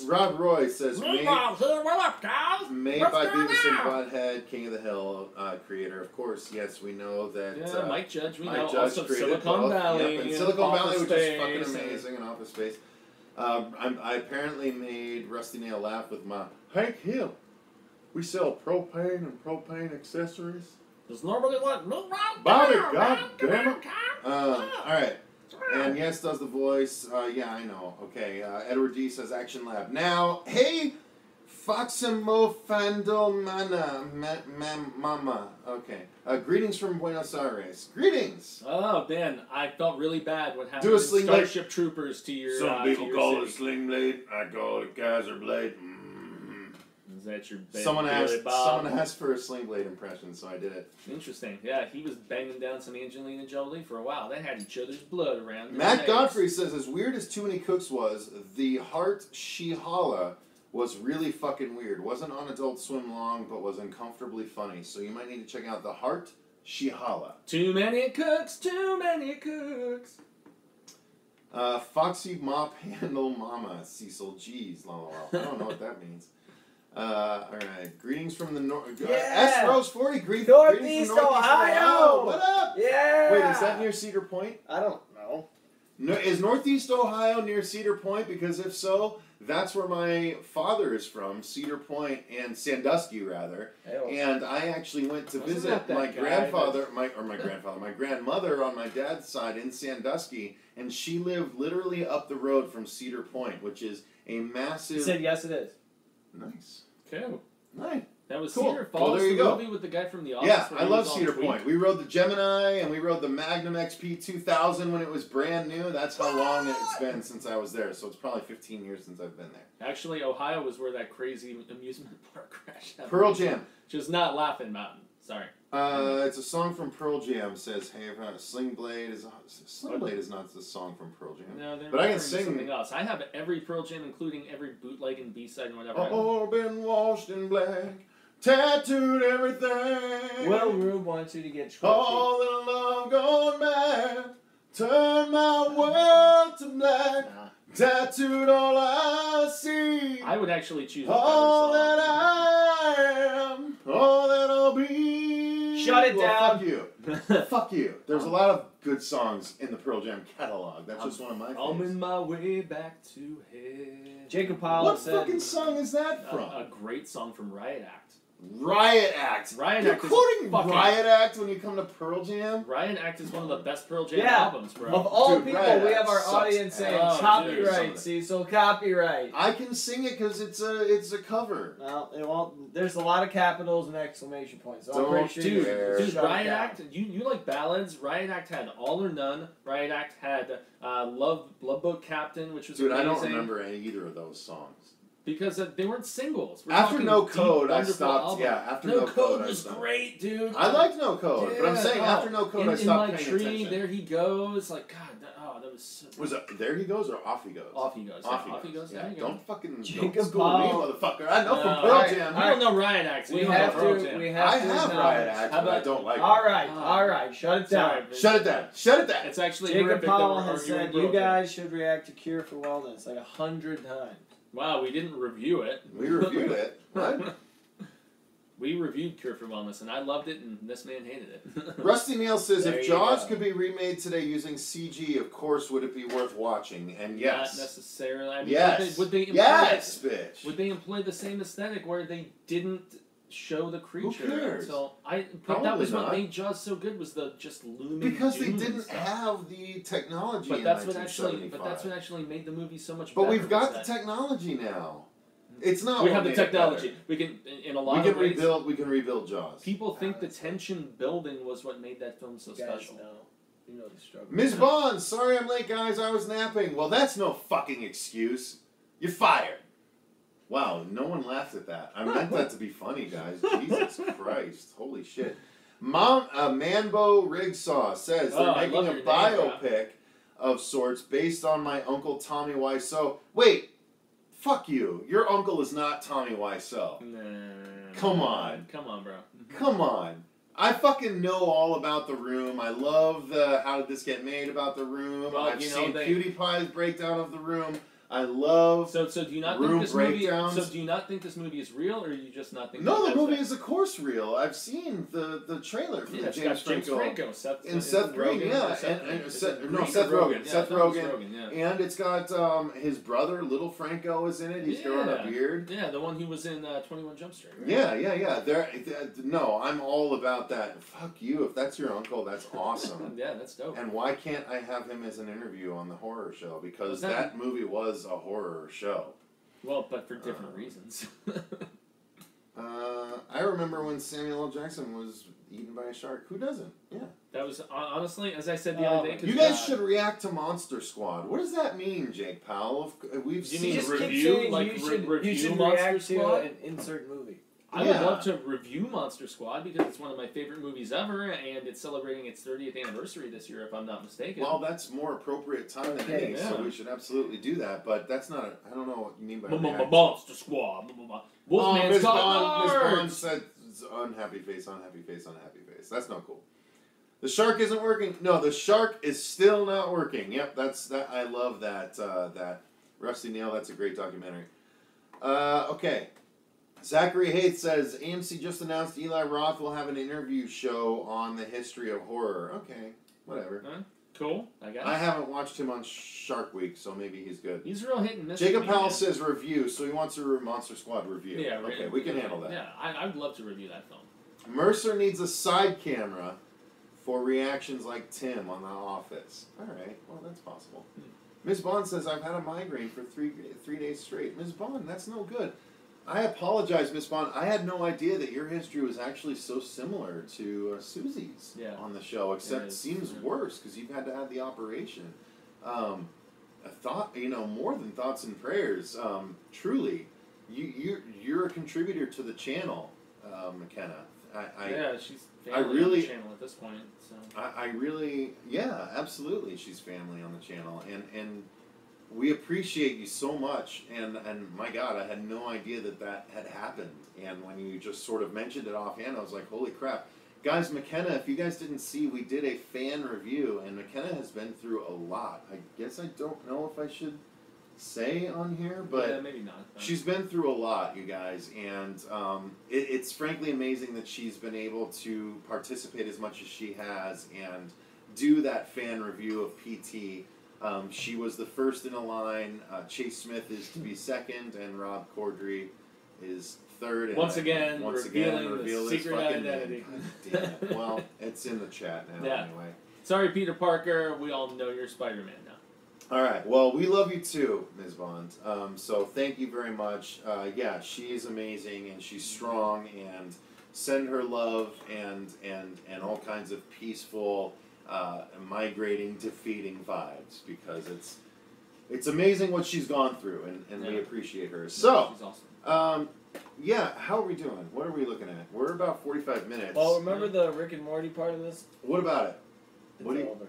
Rob Roy says, made what up, guys? by Beavis and Butthead, King of the Hill creator. Of course, yes, we know that. Yeah, Mike Judge, we Mike know. Judge Also created Silicon both. Valley. Yep, and Silicon Valley, Office which is fucking Space, and- amazing, in Office Space. I apparently made Rusty Nail laugh with my Hank Hill. We sell propane and propane accessories. Does nobody want me right Bobby, now, goddamn it. man? Alright. And yes, does the voice. Yeah, I know. Okay. Edward D says Action Lab. Now, hey, Foximo Fandel Mama. Okay. Greetings from Buenos Aires. Greetings. Oh, man, I felt really bad what happened Do a to sling blade. Starship Troopers to your Some to people your call city. it Sling Blade. I call it Kaiser Blade. Is that your big Someone Billy asked. Bob? Someone asked for a Sling Blade impression, so I did it. Interesting. Yeah, he was banging down some Angelina Jolie for a while. They had each other's blood around. their Matt necks. Godfrey says, as weird as Too Many Cooks was, the Heart Shihala was really fucking weird. Wasn't on Adult Swim long, but was uncomfortably funny. So you might need to check out the Heart Shihala. Too many cooks, too many cooks. Foxy Mop Handle Mama, Cecil. Jeez, lol. I don't know what that means. Alright. Greetings from the North. Yeah. S Rose 40. Greetings Northeast from Northeast Ohio. What up? Yeah. Wait, is that near Cedar Point? I don't know. No, is Northeast Ohio near Cedar Point? Because if so, that's where my father is from, Cedar Point and Sandusky, rather. And I actually went to Wasn't visit that my guy grandfather, my grandmother on my dad's side in Sandusky, and she lived literally up the road from Cedar Point, which is a massive. He said yes, it is. Nice. Cool. Nice. That was Cool. Cedar Well, Falls, there you the go. movie with the guy from The Office. Yeah, where I he love was on Cedar tweet. Point. We rode the Gemini and we rode the Magnum XP 2000 when it was brand new. That's how long it's been since I was there. So it's probably 15 years since I've been there. Actually, Ohio was where that crazy amusement park crash happened. Pearl Jam. Just not Laughing Mountain. Sorry. It's a song from Pearl Jam. Says, "Hey, Sling Blade is not the song from Pearl Jam." No, they're But I can referring to sing- something else. I have every Pearl Jam, including every bootleg and B-side and whatever. All been washed in black, tattooed everything. Will Rube wants you to get squishy. All the love gone bad, turn my world to black, Nah. tattooed all I see. I would actually choose a better All song. that I am, all that I'll be. Shut it down. Fuck you. Fuck you. There's a lot of good songs in the Pearl Jam catalog. That's just one of my I'm favorites. in my way back to hell. Jacob Powell What said. fucking song is that A from? great song from Riot Act. Riot Act. Riot You're Act is quoting fucking- Riot Act when you come to Pearl Jam? Riot Act is one of the best Pearl Jam Yeah. albums, bro. Of all Dude, people, Riot we Act have our sucks audience saying ass. copyright, Dude. Cecil, copyright. I can sing it because it's a cover. Well, it won't. There's a lot of capitals and exclamation points. So I'm Don't pretty sure Dude, care. dude, shut it Riot down. Act, you like ballads? Riot Act had All or None. Riot Act had Love Boat Captain, which was Dude, I amazing. don't remember either of those songs. Because they weren't singles. We're After talking No deep, Code, I wonderful stopped. album. Yeah, after No No Code I was stopped. great, dude. I liked No Code, but I'm Yeah. saying after No Code, I stopped in my paying tree, attention. there he goes. Like, God, that was so... Was it There He Goes or Off He Goes? Off he goes. Off Off he goes. Yeah, There you go. don't fucking Jacob don't school me, Powell. motherfucker. I know from No, Pearl alright, Jam. You don't know Riot Act. So We you don't know have Pearl to. Jam. We have I to. have now. Riot Act, How but I about- don't like All it. right, all right. Shut it Sorry, down. but Shut it down. Shut it down. It's actually Jacob horrific Powell that we're has arguing said Pearl you Jam. guys should react to Cure for Wellness like 100 times. Wow, we didn't review it. We reviewed it. What? We reviewed Cure for Wellness, and I loved it, and this man hated it. Rusty Neal says, There if you Jaws go. could be remade today using CG, of course, would it be worth watching? And yes. Not necessarily. I mean, Yes. Would they employ Yes, bitch. Would they employ the same aesthetic where they didn't show the creature cares? until But Probably that was not. what made Jaws so good, was the just looming. Because they doom and didn't stuff. have the technology. But in that's what actually. 1975. But that's what actually made the movie so much. But better, we've got the was that technology now. It's not. we what have the made it technology. better. We can, in a lot We of can ways, rebuild. We can rebuild Jaws. people think the tension building was what made that film so special. You know the struggle. Ms. Bond, sorry I'm late, guys. I was napping. Well, that's no fucking excuse. You're fired. Wow, no one laughed at that. I meant that to be funny, guys. Jesus Christ. Holy shit. Manbo Rigsaw says they're I making love a your name, biopic of sorts based on my uncle Tommy Wiseau. Wait, fuck you. Your uncle is not Tommy Wiseau. Come on. Come on, bro. Come on. I fucking know all about The Room. I love the How Did This Get Made about The Room. Well, I've seen PewDiePie's breakdown of The Room. I love So do you not Room think this breakdowns. movie? So do you not think this movie is real, or you just not think? No, that the movie that? is of course real. I've seen the trailer for Yeah, it's James got James Franco. Franco, Seth Green, yeah, Seth Rogen. Yeah, Seth I thought it was Rogen. yeah. And it's got his brother, Little Franco, is in it. He's growing a beard. Yeah, the one who was in 21 Jump Street. Right? Yeah. No, I'm all about that. Fuck you. If that's your uncle, that's awesome. Yeah, that's dope. And why can't I have him as an interview on the horror show? Because Well, that movie was a horror show. Well, but for different reasons. I remember when Samuel L. Jackson was eaten by a shark. Who doesn't? Yeah. That was, honestly, as I said the other day... 'cause You guys should react to Monster Squad. What does that mean, Jake Powell? We've You seen mean just review, keep saying like you should Monster react Squad? to an insert movie. I would love to review Monster Squad because it's one of my favorite movies ever, and it's celebrating its 30th anniversary this year, if I'm not mistaken. Well, that's more appropriate time than any, so we should absolutely do that. But that's not. I don't know what you mean by Monster Squad. Wolfman's Miss got Bond said unhappy face, unhappy face, unhappy face. That's not cool. The shark isn't working. No, the shark is still not working. Yep, that's that. I love that. That Rusty Nail. That's a great documentary. Okay. Zachary Haith says, AMC just announced Eli Roth will have an interview show on the history of horror. Okay, whatever. Cool, I guess. I haven't watched him on Shark Week, so maybe he's good. He's real hit and miss. Jacob Powell says review, so he wants a Monster Squad review. Yeah, okay, we can handle that. Yeah, I'd love to review that film. Mercer needs a side camera for reactions like Tim on The Office. All right, well, that's possible. Ms. Bond says, I've had a migraine for three days straight. Ms. Bond, that's no good. I apologize, Miss Bond. I had no idea that your history was actually so similar to Susie's on the show, except it seems worse because you've had to have the operation. A thought, more than thoughts and prayers. Truly, you're a contributor to the channel, McKenna. She's family on the channel at this point. So. I really, absolutely, she's family on the channel, and we appreciate you so much, and my God, I had no idea that had happened. And when you just sort of mentioned it offhand, I was like, holy crap. Guys, McKenna, if you guys didn't see, we did a fan review, and McKenna has been through a lot. I guess I don't know if I should say on here, but maybe not. She's been through a lot, you guys, and it's frankly amazing that she's been able to participate as much as she has and do that fan review of PT. She was the first in a line. Chase Smith is to be second, and Rob Corddry is third. Once again, reveal the secret identity. Damn it. Well, it's in the chat now anyway. Sorry, Peter Parker. We all know you're Spider-Man now. All right. Well, we love you too, Ms. Bond. So thank you very much. She is amazing, and she's strong, and send her love and all kinds of peaceful, migrating, defeating vibes, because it's amazing what she's gone through, and we appreciate her. So, she's awesome. How are we doing? What are we looking at? We're about 45 minutes. Well, remember the Rick and Morty part of this? What about it? Over.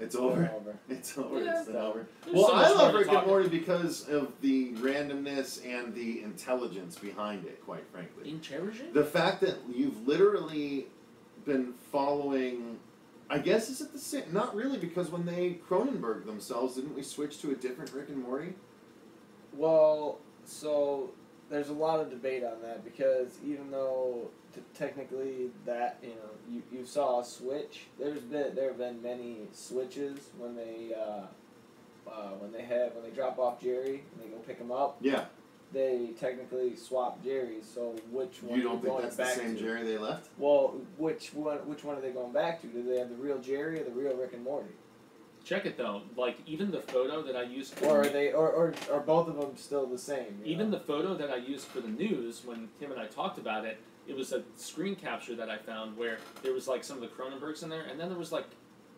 It's over. It's over. Yeah. It's over. There's Well, so I much more love to Rick talk and Morty because of the randomness and the intelligence behind it, quite frankly. Intelligent? The fact that you've literally been following, I guess, is it the same? Not really, because when they Cronenberg themselves, didn't we switch to a different Rick and Morty? Well, so there's a lot of debate on that, because even though technically that you saw a switch, there have been many switches when they drop off Jerry and they go pick him up. Yeah. they technically swapped Jerry's. So which one? You don't are they think going that's the back same to? Jerry they left? Well, which one are they going back to? Do they have the real Jerry or the real Rick and Morty? Check it though. Like even the photo that I used for Or are they, or are both of them still the same? even the photo that I used for the news when Tim and I talked about it, it was a screen capture that I found where there was like some of the Cronenbergs in there, and then there was like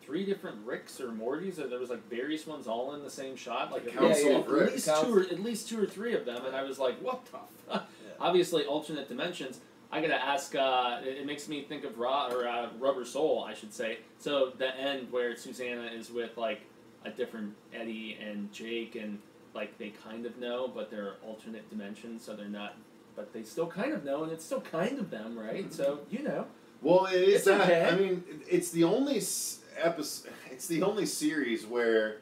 3 different Ricks or Mortys, or there was like various ones all in the same shot, like at least two or three of them, and I was like, what the fuck? Yeah. Obviously, alternate dimensions. I gotta ask. It makes me think of Rubber Soul, I should say. So the end where Susanna is with like a different Eddie and Jake, and like they kind of know, but they're alternate dimensions, so they're not. But they still kind of know, and it's still kind of them, right? So you know. Well, it is It's that. okay. I mean, it's the only episode. It's the only series where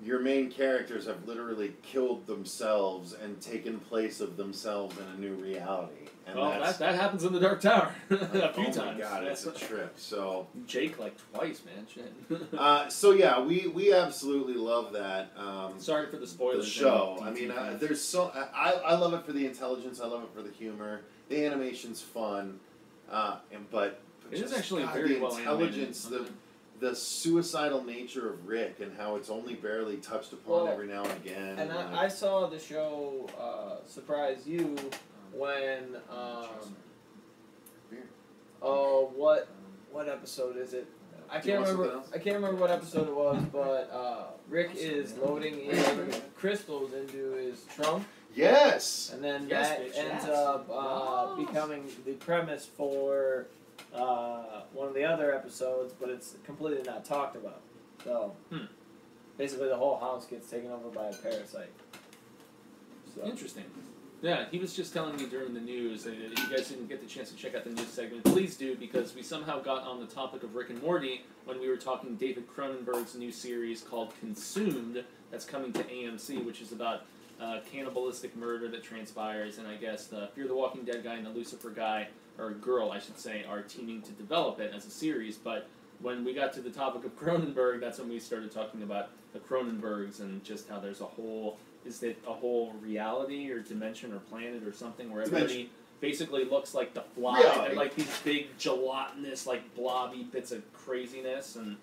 your main characters have literally killed themselves and taken place of themselves in a new reality. And Well, that happens in the Dark Tower a few times. Oh my god, it's a trip. So Jake like twice, man. Shit. so yeah, we absolutely love that. Sorry for the spoilers. The show. I mean, there's so I love it for the intelligence. I love it for the humor. The animation's fun, but it is just, actually God, very the well intelligence, animated. the suicidal nature of Rick and how it's only barely touched upon every now and again. And I saw the show surprise you when what episode is it? I can't remember what episode it was, but Rick is loading in crystals into his trunk. Yes. And then Yes, that bitch, ends yes. up becoming the premise for one of the other episodes, but it's completely not talked about. So basically, the whole house gets taken over by a parasite. So. Interesting. Yeah, he was just telling me during the news. If you guys didn't get the chance to check out the news segment, please do, because we somehow got on the topic of Rick and Morty when we were talking David Cronenberg's new series called Consumed that's coming to AMC, which is about cannibalistic murder that transpires, and I guess the Fear the Walking Dead guy and the Lucifer guy, or girl I should say, are teaming to develop it as a series. But when we got to the topic of Cronenberg, that's when we started talking about the Cronenbergs and just how there's a whole reality or dimension or planet or something where everybody basically looks like the Fly. They're like these big gelatinous, like blobby bits of craziness. And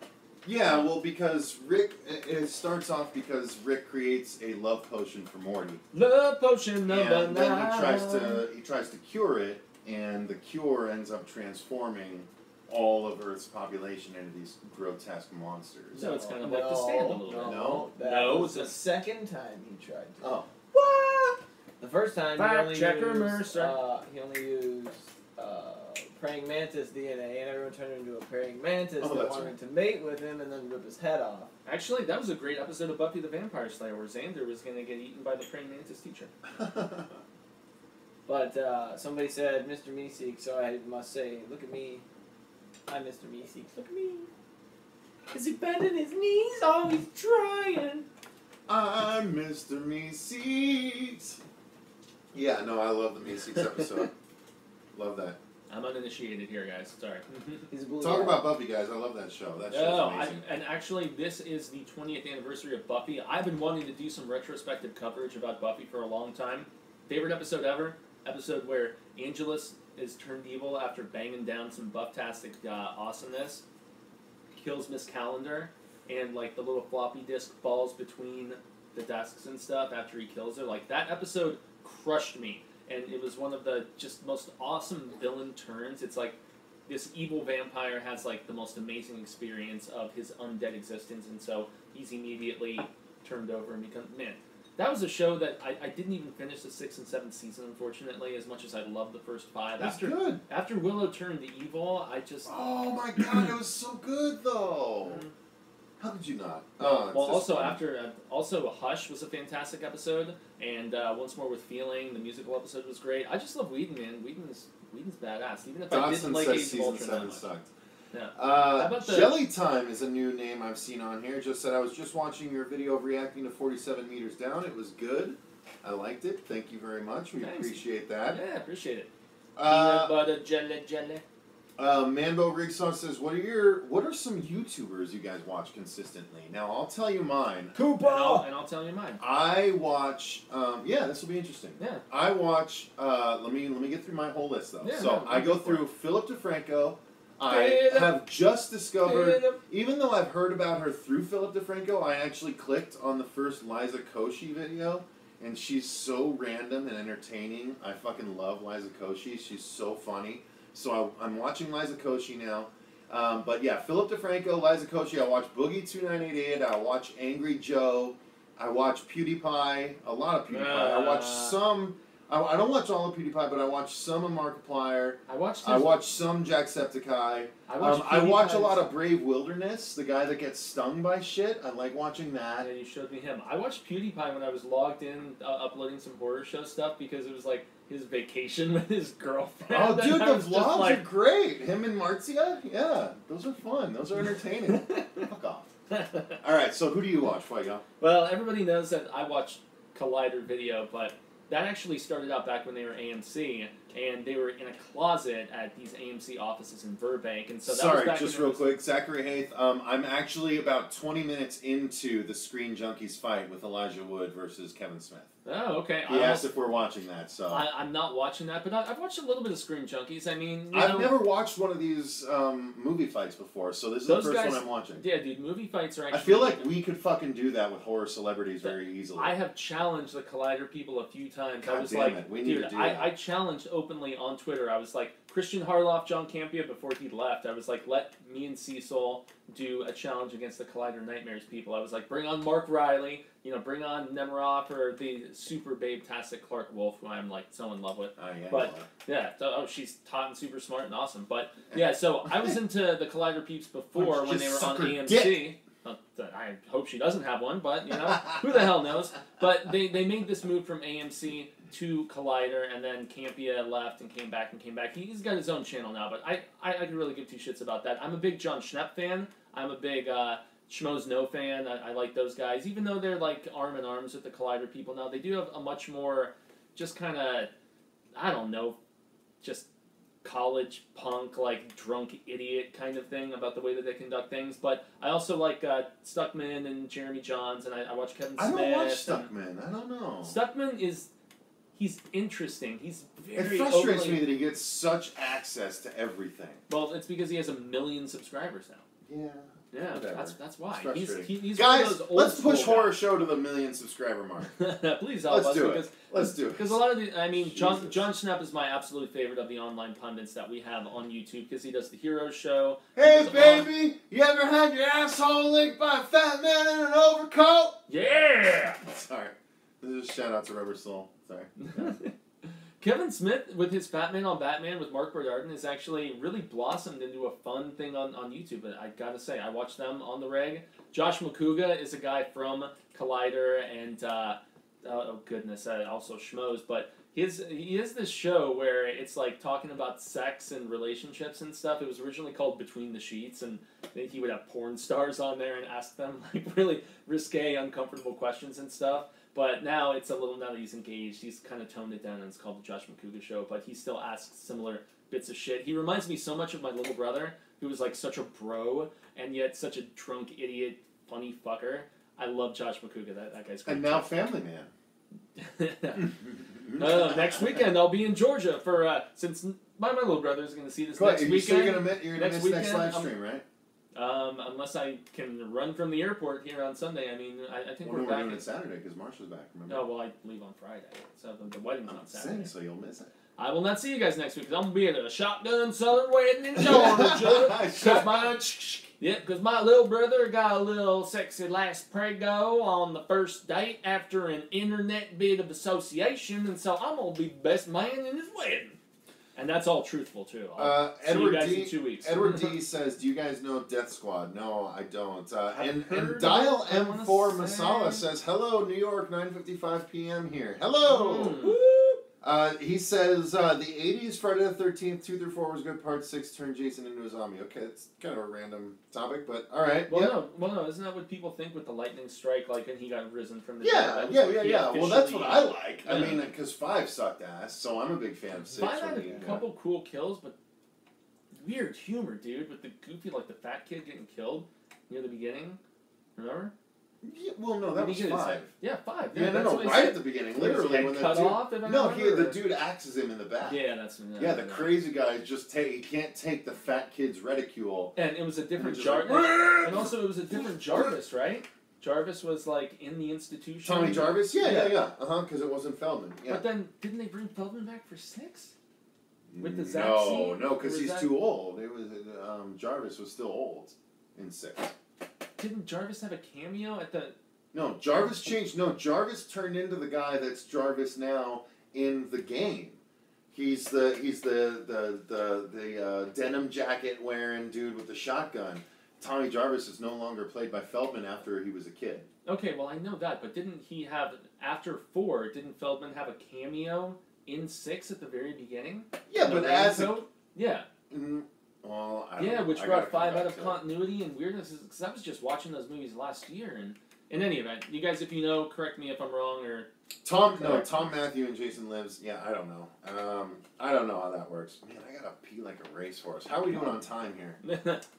yeah, well, because Rick, it starts off because Rick creates a love potion for Morty. Love potion number 9. And then he tries to cure it, and the cure ends up transforming all of Earth's population into these grotesque monsters. So it's kind of like The Stand a little bit. No? That was the second time he tried to. Oh. What? The first time he only used praying mantis DNA, and everyone turned into a praying mantis that wanted to mate with him and then rip his head off. Actually, that was a great episode of Buffy the Vampire Slayer where Xander was going to get eaten by the praying mantis teacher. But somebody said Mr. Meeseek, so I must say, look at me. I'm Mr. Meeseek. Look at me. Is he bending his knees? Oh, he's trying. I'm Mr. Meeseeks. Yeah, no, I love the Meeseeks episode. Love that. I'm uninitiated here, guys. Sorry. He's a blue Talk guy. about Buffy, guys. I love that show. That show's amazing. And actually, this is the 20th anniversary of Buffy. I've been wanting to do some retrospective coverage about Buffy for a long time. Favorite episode ever? Episode where Angelus is turned evil after banging down some buff-tastic awesomeness, kills Miss Calendar, and like the little floppy disk falls between the desks and stuff after he kills her. Like, that episode crushed me, and it was one of the just most awesome villain turns. It's like this evil vampire has like the most amazing experience of his undead existence, and so he's immediately turned over and becomes, man, that was a show that I didn't even finish the 6th and 7th season, unfortunately, as much as I loved the first 5. That's good. After Willow turned evil, I just... Oh my god, it was so good, though! How could you not? Also Hush was a fantastic episode, and Once More with Feeling, the musical episode was great. I just love Whedon, man. Whedon's badass, even if I didn't like Age of Ultron that much. Sucked. Yeah. How about Jelly Time is a new name I've seen on here. Just said I was just watching your video of reacting to 47 Meters Down. It was good. I liked it. Thank you very much. We appreciate that. Yeah, appreciate it. Peanut butter jelly. Manbo Rigsaw says, what are some YouTubers you guys watch consistently? Now, I'll tell you mine. Koopa! And I'll tell you mine. I watch, this will be interesting. Yeah. I watch, let me get through my whole list, though. Yeah, so, I go through Philip DeFranco. I have just discovered, even though I've heard about her through Philip DeFranco, I actually clicked on the first Liza Koshy video, and she's so random and entertaining. I fucking love Liza Koshy. She's so funny. So I'm watching Liza Koshy now. But yeah, Philip DeFranco, Liza Koshy. I watch Boogie2988. I watch Angry Joe. I watch PewDiePie. A lot of PewDiePie. I watch some... I don't watch all of PewDiePie, but I watch some of Markiplier. I watch some Jacksepticeye. I watch a lot of Brave Wilderness, the guy that gets stung by shit. I like watching that. Yeah, you showed me him. I watched PewDiePie when I was logged in, uploading some horror show stuff because it was like his vacation with his girlfriend. Oh, dude, the vlogs are great. Him and Marzia? Yeah, those are fun. Those are entertaining. Fuck off. All right, so who do you watch, Fuego? Well, everybody knows that I watch Collider Video, but that actually started out back when they were AMC, and they were in a closet at these AMC offices in Burbank, and so that Sorry, was back just real quick, Zachary Haith, I'm actually about 20 minutes into the Screen Junkies fight with Elijah Wood versus Kevin Smith. Oh, okay. He asked if we're watching that, so... I'm not watching that, but I've watched a little bit of Screen Junkies. I mean, I've never watched one of these movie fights before, so this is the first one I'm watching. Yeah, dude, movie fights are actually... I feel like we could fucking do that with horror celebrities very easily. I have challenged the Collider people a few times. God I was damn like, it. We need dude, to do that. I challenged openly on Twitter. I was like, Christian Harloff, John Campea, before he left, I was like, let me and Cecil do a challenge against the Collider Nightmares people. I was like, bring on Mark Riley, bring on Nemiroff or the super babe-tastic Clark Wolf, who I'm like so in love with. Oh, yeah. But yeah, she's hot and super smart and awesome. But yeah, so I was into the Collider peeps before when they were on AMC. I hope she doesn't have one, but who the hell knows? But they made this move from AMC to Collider, and then Campea left and came back. He's got his own channel now, but I could really give two shits about that. I'm a big John Schnepp fan. I'm a big Schmoes No fan. I like those guys, even though they're like arm in arms with the Collider people now. They do have a much more just kind of, I don't know, just college punk, like drunk idiot kind of thing about the way that they conduct things. But I also like Stuckman and Jeremy Johns, and I watch Kevin Smith. I don't watch Stuckman. I don't know. Stuckman he's interesting. He's very. It frustrates me that he gets such access to everything. Well, it's because he has 1 million subscribers now. Yeah. Yeah, whatever. that's why. He's guys, one of those let's push Horror Show to the 1 million subscriber mark. Please help us. Let's do it. Because a lot of John Schnepp is my absolute favorite of the online pundits that we have on YouTube because he does the Hero Show. Hey, baby, you ever had your asshole licked by a fat man in an overcoat? Yeah! Sorry. This is a shout out to Rubber Soul. Sorry. Kevin Smith, with his Fat Man on Batman with Mark Bernardin, has actually really blossomed into a fun thing on YouTube. But I gotta say, I watch them on the reg. Josh McCouga is a guy from Collider and, oh goodness, also Schmoes. But he has this show where it's like talking about sex and relationships and stuff. It was originally called Between the Sheets, and he would have porn stars on there and ask them like really risque, uncomfortable questions and stuff. But now it's now that he's engaged, he's kind of toned it down, and it's called the Josh McCouga Show. But he still asks similar bits of shit. He reminds me so much of my little brother, who was like such a bro, and yet such a drunk idiot, funny fucker. I love Josh McCouga. That guy's great. And now Family Man. Next weekend I'll be in Georgia for since my little brother is going to see this next weekend. So you're gonna miss next live stream, right? Unless I can run from the airport here on Sunday. I mean, I think we're back. We're doing it Saturday because Marsha's back. Remember? No, well, I leave on Friday, so the wedding's on Saturday. So you'll miss it. I will not see you guys next week because I'm gonna be at a shotgun southern wedding in Georgia. Because my little brother got a little sexy last prego on the first date after an internet bit of association, and so I'm gonna be best man in his wedding. And that's all truthful, too. See you guys in 2 weeks. Edward D says, do you guys know Death Squad? No, I don't. And Dial M4 Masala says, hello, New York, 9:55 p.m. here. Hello! He says, the 80s, Friday the 13th, 2 through 4 was good. Part 6 turned Jason into a zombie. Okay, it's kind of a random topic, but alright. Well, no, isn't that what people think with the lightning strike, like, and he got risen from the dead? Yeah. Well, that's what I like. I mean, because 5 sucked ass, so I'm a big fan of 6. 5 had a couple cool kills, but weird humor, dude, with the goofy, like the fat kid getting killed near the beginning. Remember? Yeah, well, no, that was 5. Yeah, 5. Yeah, no, right at the beginning, literally when the cut dude. off. The dude axes him in the back. Yeah, that's. Yeah, the crazy guy he can't take the fat kid's ridicule. And it was a different Jarvis, and also it was a different Jarvis, right? Jarvis was like in the institution. Tommy Jarvis, yeah. Because it wasn't Feldman. Yeah. But then didn't they bring Feldman back for 6? With the Zach No, because he's too old. It was Jarvis was still old in 6. Didn't Jarvis have a cameo at the? No, Jarvis changed. No, Jarvis turned into the guy that's Jarvis now in the game. He's the denim jacket wearing dude with the shotgun. Tommy Jarvis is no longer played by Feldman after he was a kid. Okay, well I know that, but didn't he have after 4? Didn't Feldman have a cameo in 6 at the very beginning? Yeah, but as yeah. Well, which brought 5 out of continuity and weirdness. Because I was just watching those movies last year, and in any event, you guys, if you know, correct me if I'm wrong or. Tom Matthew and Jason Lives. Yeah, I don't know. I don't know how that works. Man, I gotta pee like a racehorse. How are we doing on time here?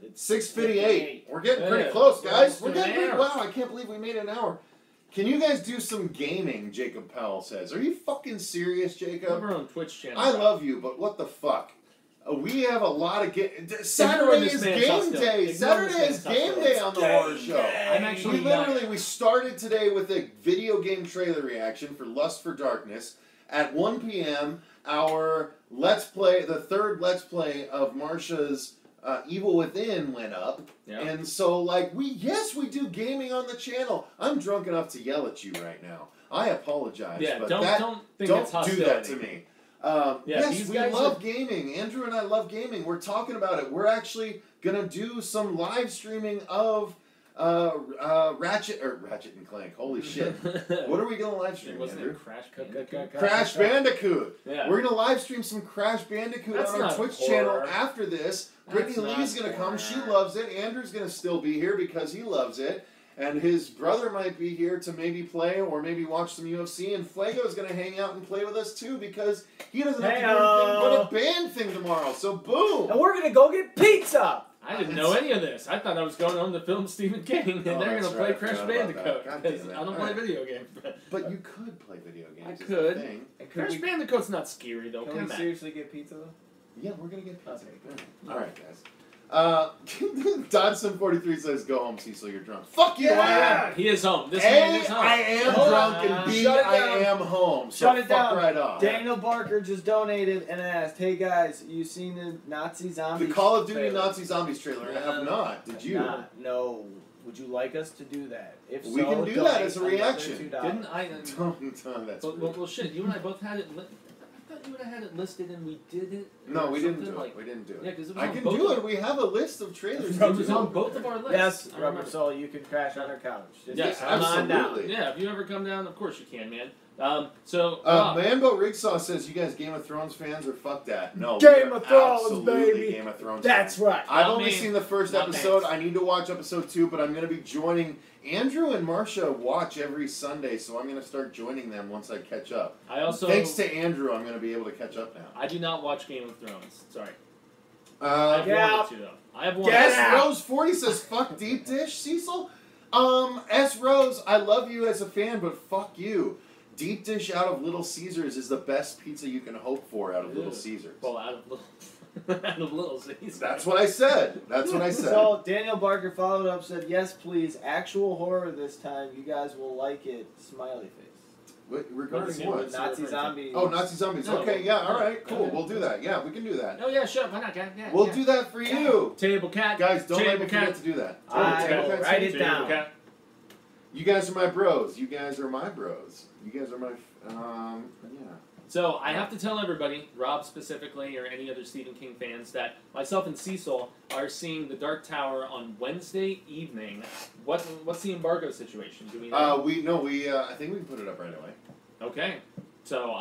It's 6:58. We're getting pretty close, guys. We're getting pretty. Wow, I can't believe we made an hour. Can you guys do some gaming? Jacob Powell says. Are you fucking serious, Jacob? We're on Twitch channel. I love you, but what the fuck? We have a lot of Saturday is game day. Saturday is game day on the horror show. I'm actually we started today with a video game trailer reaction for Lust for Darkness. At 1 p.m., our Let's Play, the third Let's Play of Marsha's Evil Within went up. Yeah. And so, we do gaming on the channel. I'm drunk enough to yell at you right now. I apologize. Yeah, but don't think it's hostility. Do that to me. Yes, we love gaming. Andrew and I love gaming. We're talking about it. We're actually going to do some live streaming of Ratchet and Clank. Holy shit. What are we going to live stream, Andrew? Crash Bandicoot. Yeah. We're going to live stream some Crash Bandicoot on our Twitch channel after this. Brittany Lee's going to come. She loves it. Andrew's going to still be here because he loves it. And his brother might be here to maybe play or maybe watch some UFC. And Fuego's going to hang out and play with us too because he doesn't have to do anything but a band thing tomorrow. So boom! And we're going to go get pizza! I didn't know any of this. I thought I was going home to film Stephen King and they're going to play Crash Bandicoot. I don't play video games. But you could play video games. I could. Crash Bandicoot's not scary though. Can we seriously get pizza though? Yeah, we're going to get pizza. Okay. Alright, guys. Dodson43 says, "Go home, Cecil. You're drunk." Fuck you! Yeah! I am. He is home. This man is home. I am drunk, and B, I am home. So Shut it down. Right off. Daniel Barker just donated and asked, "Hey guys, you seen the Nazi Zombies? The Call of Duty trailer? Nazi Zombies trailer? I have not. Did you? No. Would you like us to do that? If we can do that as a reaction. Didn't I? That's well, shit. You and I both had it. I thought you and I had it listed and we did it. No, we didn't do it. We didn't do it. Yeah, because I can do it. We have a list of trailers. It was on both of our lists. Yes, Rubber Soul, you can crash on our couch. Yes, absolutely. Yeah, if you ever come down, of course you can, man. Manbo Rigsaw says, "You guys Game of Thrones fans or fuck that?" No, Game of Thrones, baby. Game of Thrones. That's right. I've only seen the first episode. I need to watch episode 2, but I'm going to be joining. Andrew and Marsha watch every Sunday, so I'm going to start joining them once I catch up. Thanks to Andrew, I'm going to be able to catch up now. I do not watch Game of Thrones. Sorry. Get out. I have one. S Rose 40 says, "Fuck deep dish, Cecil." S Rose, I love you as a fan, but fuck you. Deep dish out of Little Caesars is the best pizza you can hope for out of Little Caesars. Well, out of Little Caesars. That's what I said. So Daniel Barker followed up, said, "Yes, please. Actual horror this time. You guys will like it." Smiley face. Regarding what? Nazi zombies. Oh, Nazi zombies. No. Okay, yeah, all right, cool. We'll do that. Yeah, we can do that. Oh yeah, sure. Why not? Yeah, we'll do that for you. Table cat. Guys, don't let me forget to do that. I will write it down. Cat. You guys are my bros. You guys are my bros. You guys are my, yeah. So I have to tell everybody, Rob specifically, or any other Stephen King fans, that myself and Cecil are seeing The Dark Tower on Wednesday evening. What's the embargo situation? Do we know? I think we can put it up right away. Okay. So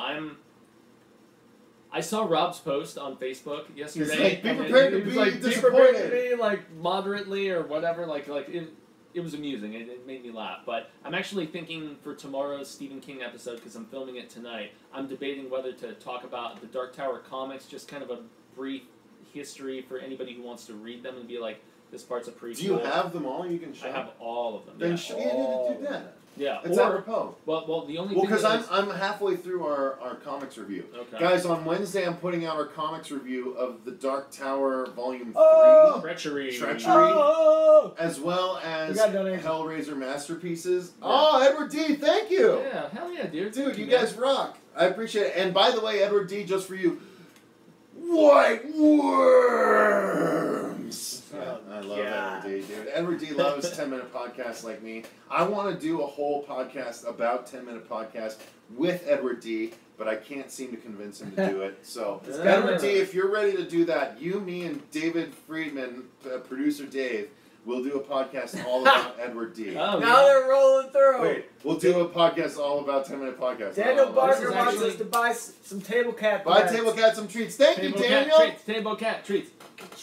I saw Rob's post on Facebook yesterday. He's like, be prepared to be disappointed. Be prepared to be, like, moderately or whatever, it was amusing. It made me laugh. But I'm actually thinking for tomorrow's Stephen King episode, because I'm filming it tonight, I'm debating whether to talk about the Dark Tower comics, just kind of a brief history for anybody who wants to read them and be like, this part's a prequel. Do you have them all? You can show. I have all of them. Then yeah. do that. Yeah. It's apropos. Well, the only Well, thing because that I'm halfway through our comics review. Okay. Guys, on Wednesday I'm putting out our comics review of the Dark Tower Volume 3. Treachery. As well as We got donations. Hellraiser Masterpieces. Yeah. Oh, Edward D, thank you! Yeah, hell yeah, dude. Dude, you guys rock. I appreciate it. And by the way, Edward D, just for you, White Worms! Yeah, I love Edward D, dude. Edward D loves 10-minute podcasts like me. I want to do a whole podcast about 10-minute podcasts with Edward D, but I can't seem to convince him to do it. So, Edward D, if you're ready to do that, you, me, and David Friedman, producer Dave, we'll do a podcast all about Edward D. Oh, now they're rolling through. Wait, we'll do a podcast all about 10-minute podcasts. Daniel Barker is wants actually- us to buy some table cat. Buy Table Cat some treats. Thank you, Daniel. Table cat treats.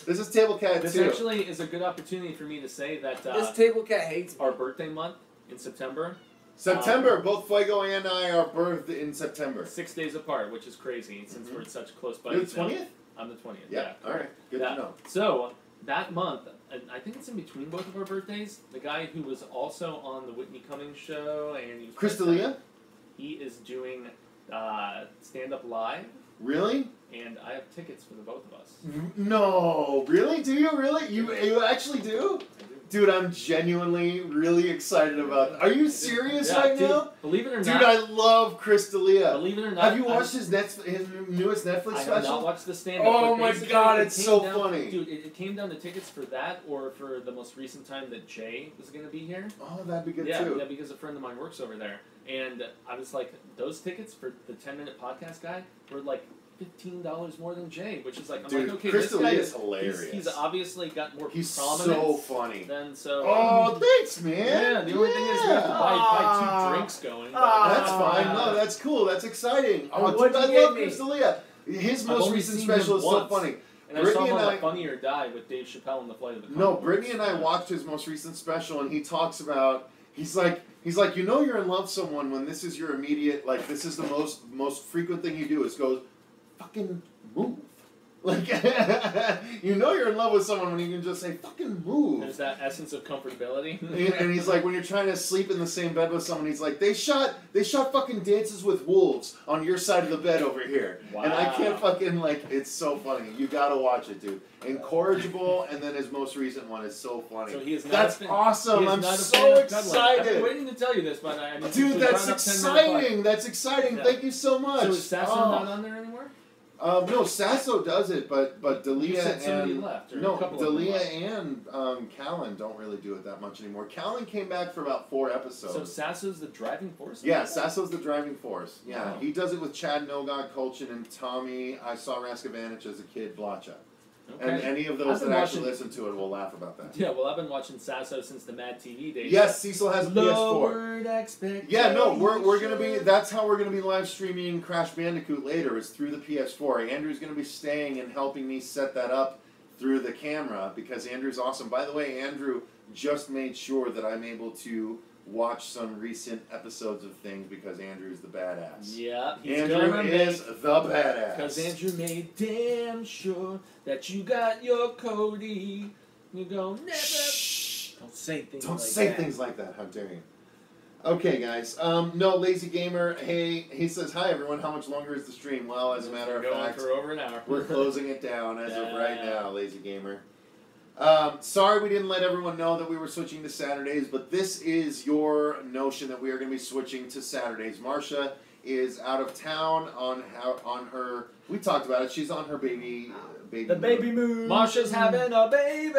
This is Table Cat This too. actually is a good opportunity for me to say that This table cat hates me. our birthday month in September, September, both Fuego and I are birthed in September. 6 days apart, which is crazy since we're such close You're buddies. the 20th? I'm the 20th. Yeah. All right. Good to know. So that month, and I think it's in between both of our birthdays. The guy who was also on the Whitney Cummings show and he was Crystalia? he is doing stand up live, Really? and I have tickets for the both of us. No. Really? Do you really? You actually do? I do. Dude, I'm genuinely really excited about that. Are you serious Yeah, right dude, now? Believe it or Dude, not. I love Crystalia. Believe it or not. Have you watched his newest Netflix I special? have not watched the stand-up. Oh but my basically God, it it's came so down- funny. Dude, it came down to tickets for that or for the most recent time that Jay was going to be here. Oh, that'd be good Yeah, too. yeah, because a friend of mine works over there. And I was like, those tickets for the 10-minute podcast guy were like $15 more than Jay, which is like, I'm Dude, like, okay, this guy is hilarious. He's obviously got more He's prominence so funny. than so. Oh, thanks, man. yeah, the only thing is we have to buy 2 drinks going. but- That's fine. No, that's cool. That's exciting. Oh, What'd dude, I you love give me? Crystalia. His I've most only recent seen special him is so once. funny. And I saw Brittany him and on I- the Funny or Die with Dave Chappelle in the Flight of the No, Conchords. Brittany and I Yeah. watched his most recent special, and he talks about he's like you know you're in love with someone when this is your immediate this is the most frequent thing you do is go fucking move. Like you know you're in love with someone when you can just say fucking move. There's that essence of comfortability. And he's like, when you're trying to sleep in the same bed with someone, he's like, they shot fucking Dances with Wolves on your side of the bed over here. Wow. And I can't fucking, it's so funny. You gotta watch it, dude. Incorrigible, and then his most recent one is so funny. So he is not That's a fan- awesome. he is I'm not a so fan of cuddling. I've been excited. waiting to tell you this, but I mean, Dude, since that's we brought up 10 minute exciting. That's exciting. Yeah. Thank you so much. So is Sasso not on there anymore? No, Sasso does it, but You Dalia said somebody and left, or a no, couple of them Dalia left. and Callan don't really do it that much anymore. Callan came back for about 4 episodes. So Sasso's the driving force? Yeah, Sasso's the driving force. Yeah, Wow. he does it with Chad Nogod, Colchin, and Tommy. I saw Raskavanich as a kid, Blacha. Okay. And any of those I've that been actually watching- listen to it will laugh about that. Yeah, well, I've been watching Sasso since the Mad TV days. Yes, Cecil has a PS4. Lowered expectations. Yeah, no, we're gonna be. That's how we're gonna be live streaming Crash Bandicoot later. Is through the PS4. Andrew's gonna be staying and helping me set that up through the camera because Andrew's awesome. By the way, Andrew just made sure that I'm able to watch some recent episodes of things because Andrew's the badass. Yeah, he's Andrew gonna is make, the badass. because Andrew made damn sure that you got your Cody. You go never. Shh. Don't say things Don't like say that. things like that. How dare you? Okay, guys. No, Lazy Gamer. Hey, he says, hi, everyone. How much longer is the stream? Well, as a matter of We're going fact, for over an hour. we're closing it down as of right Yeah. now, Lazy Gamer. Sorry we didn't let everyone know that we were switching to Saturdays, but this is your notion that we are going to be switching to Saturdays. Marsha is out of town on her. We talked about it. She's on her baby. The baby moon. Marsha's having a baby.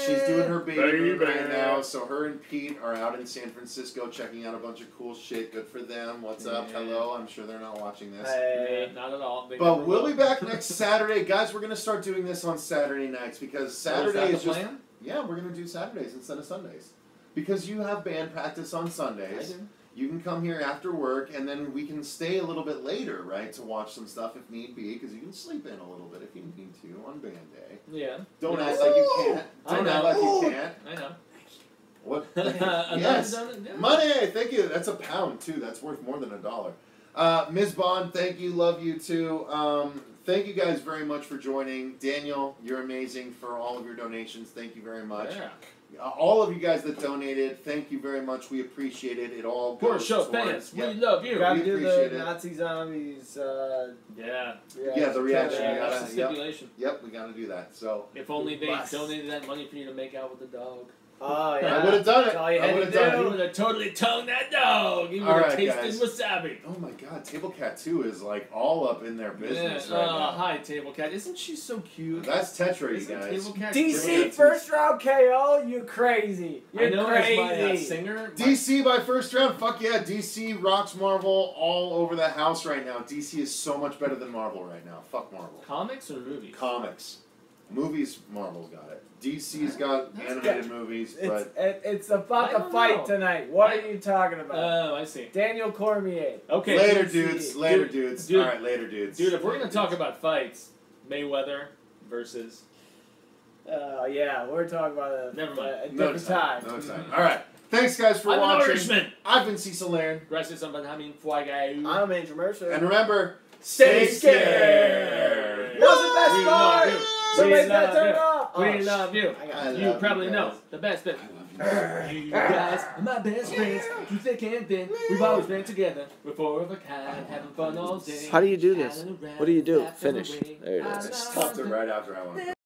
She's doing her baby moon Baby. right now. So her and Pete are out in San Francisco checking out a bunch of cool shit. Good for them. What's up? Yeah. Hello. I'm sure they're not watching this. Hey. Not at all. They But never we'll will. be back next Saturday, guys. We're gonna start doing this on Saturday nights because So Saturday is is that the just plan? yeah. We're gonna do Saturdays instead of Sundays because you have band practice on I Sundays. do. You can come here after work, and then we can stay a little bit later, right, to watch some stuff if need be, because you can sleep in a little bit if you need to on band day. Yeah. Don't Yeah. act like you can't. I Don't know. act like you can't. I know. What? Another Yes. donut? Yeah. Money! Thank you. That's £1 too. That's worth more than $1. Ms. Bond, thank you. Love you too. Thank you guys very much for joining. Daniel, you're amazing for all of your donations. Thank you very much. Yeah. All of you guys that donated, thank you very much. We appreciate it. It all goes Poor show towards... fans, we love you. Gotta We do appreciate the it. Nazi zombies. Yeah. Yeah, the reaction. Yeah, You That's gotta, the stipulation. Yep, we gotta do that. So If only they Must. donated that money for you to make out with the dog. Oh yeah. I would have done it. That's all you I had would to have done do. it. You would have totally tongued that dog. You would All have right, tasted guys. wasabi. Oh my God, Table Cat 2 is like all up in their business right now. Hi, Table Cat. Isn't she so cute? That's Tetra, you Isn't guys. Table Cat DC great? first round KO. You crazy. You're I know crazy. as my singer. DC by first round, fuck yeah. DC rocks Marvel all over the house right now. DC is so much better than Marvel right now. Fuck Marvel. Comics or movies? Comics. Movies, Marvel's got it. DC's got animated movies, but... It's about I the don't fight know. tonight. What are you talking about? Oh, I see. Daniel Cormier. Okay. Later, DC. dudes. Dude. Alright, later, dudes. Dude, if we're going to talk about fights, Mayweather versus... Yeah, we're talking about a Never mind. a different time. No time. Alright. Thanks, guys, for I'm an watching. Irishman. I've been Cecil Laird. Gracias, I'm Fuego. I'm Andrew Mercer. And remember, Stay stay scared. What's the best We part? love you. Somebody We got love turned you. off. We love you. I You love probably you know guys. the best bit. I love you. You guys are my best friends, through thick and thin. We've always been together. We're four of a kind, having fun all day. How do you do this? Shining around, What do you do? laughing Finish. away. There it is. I stopped it right after I went.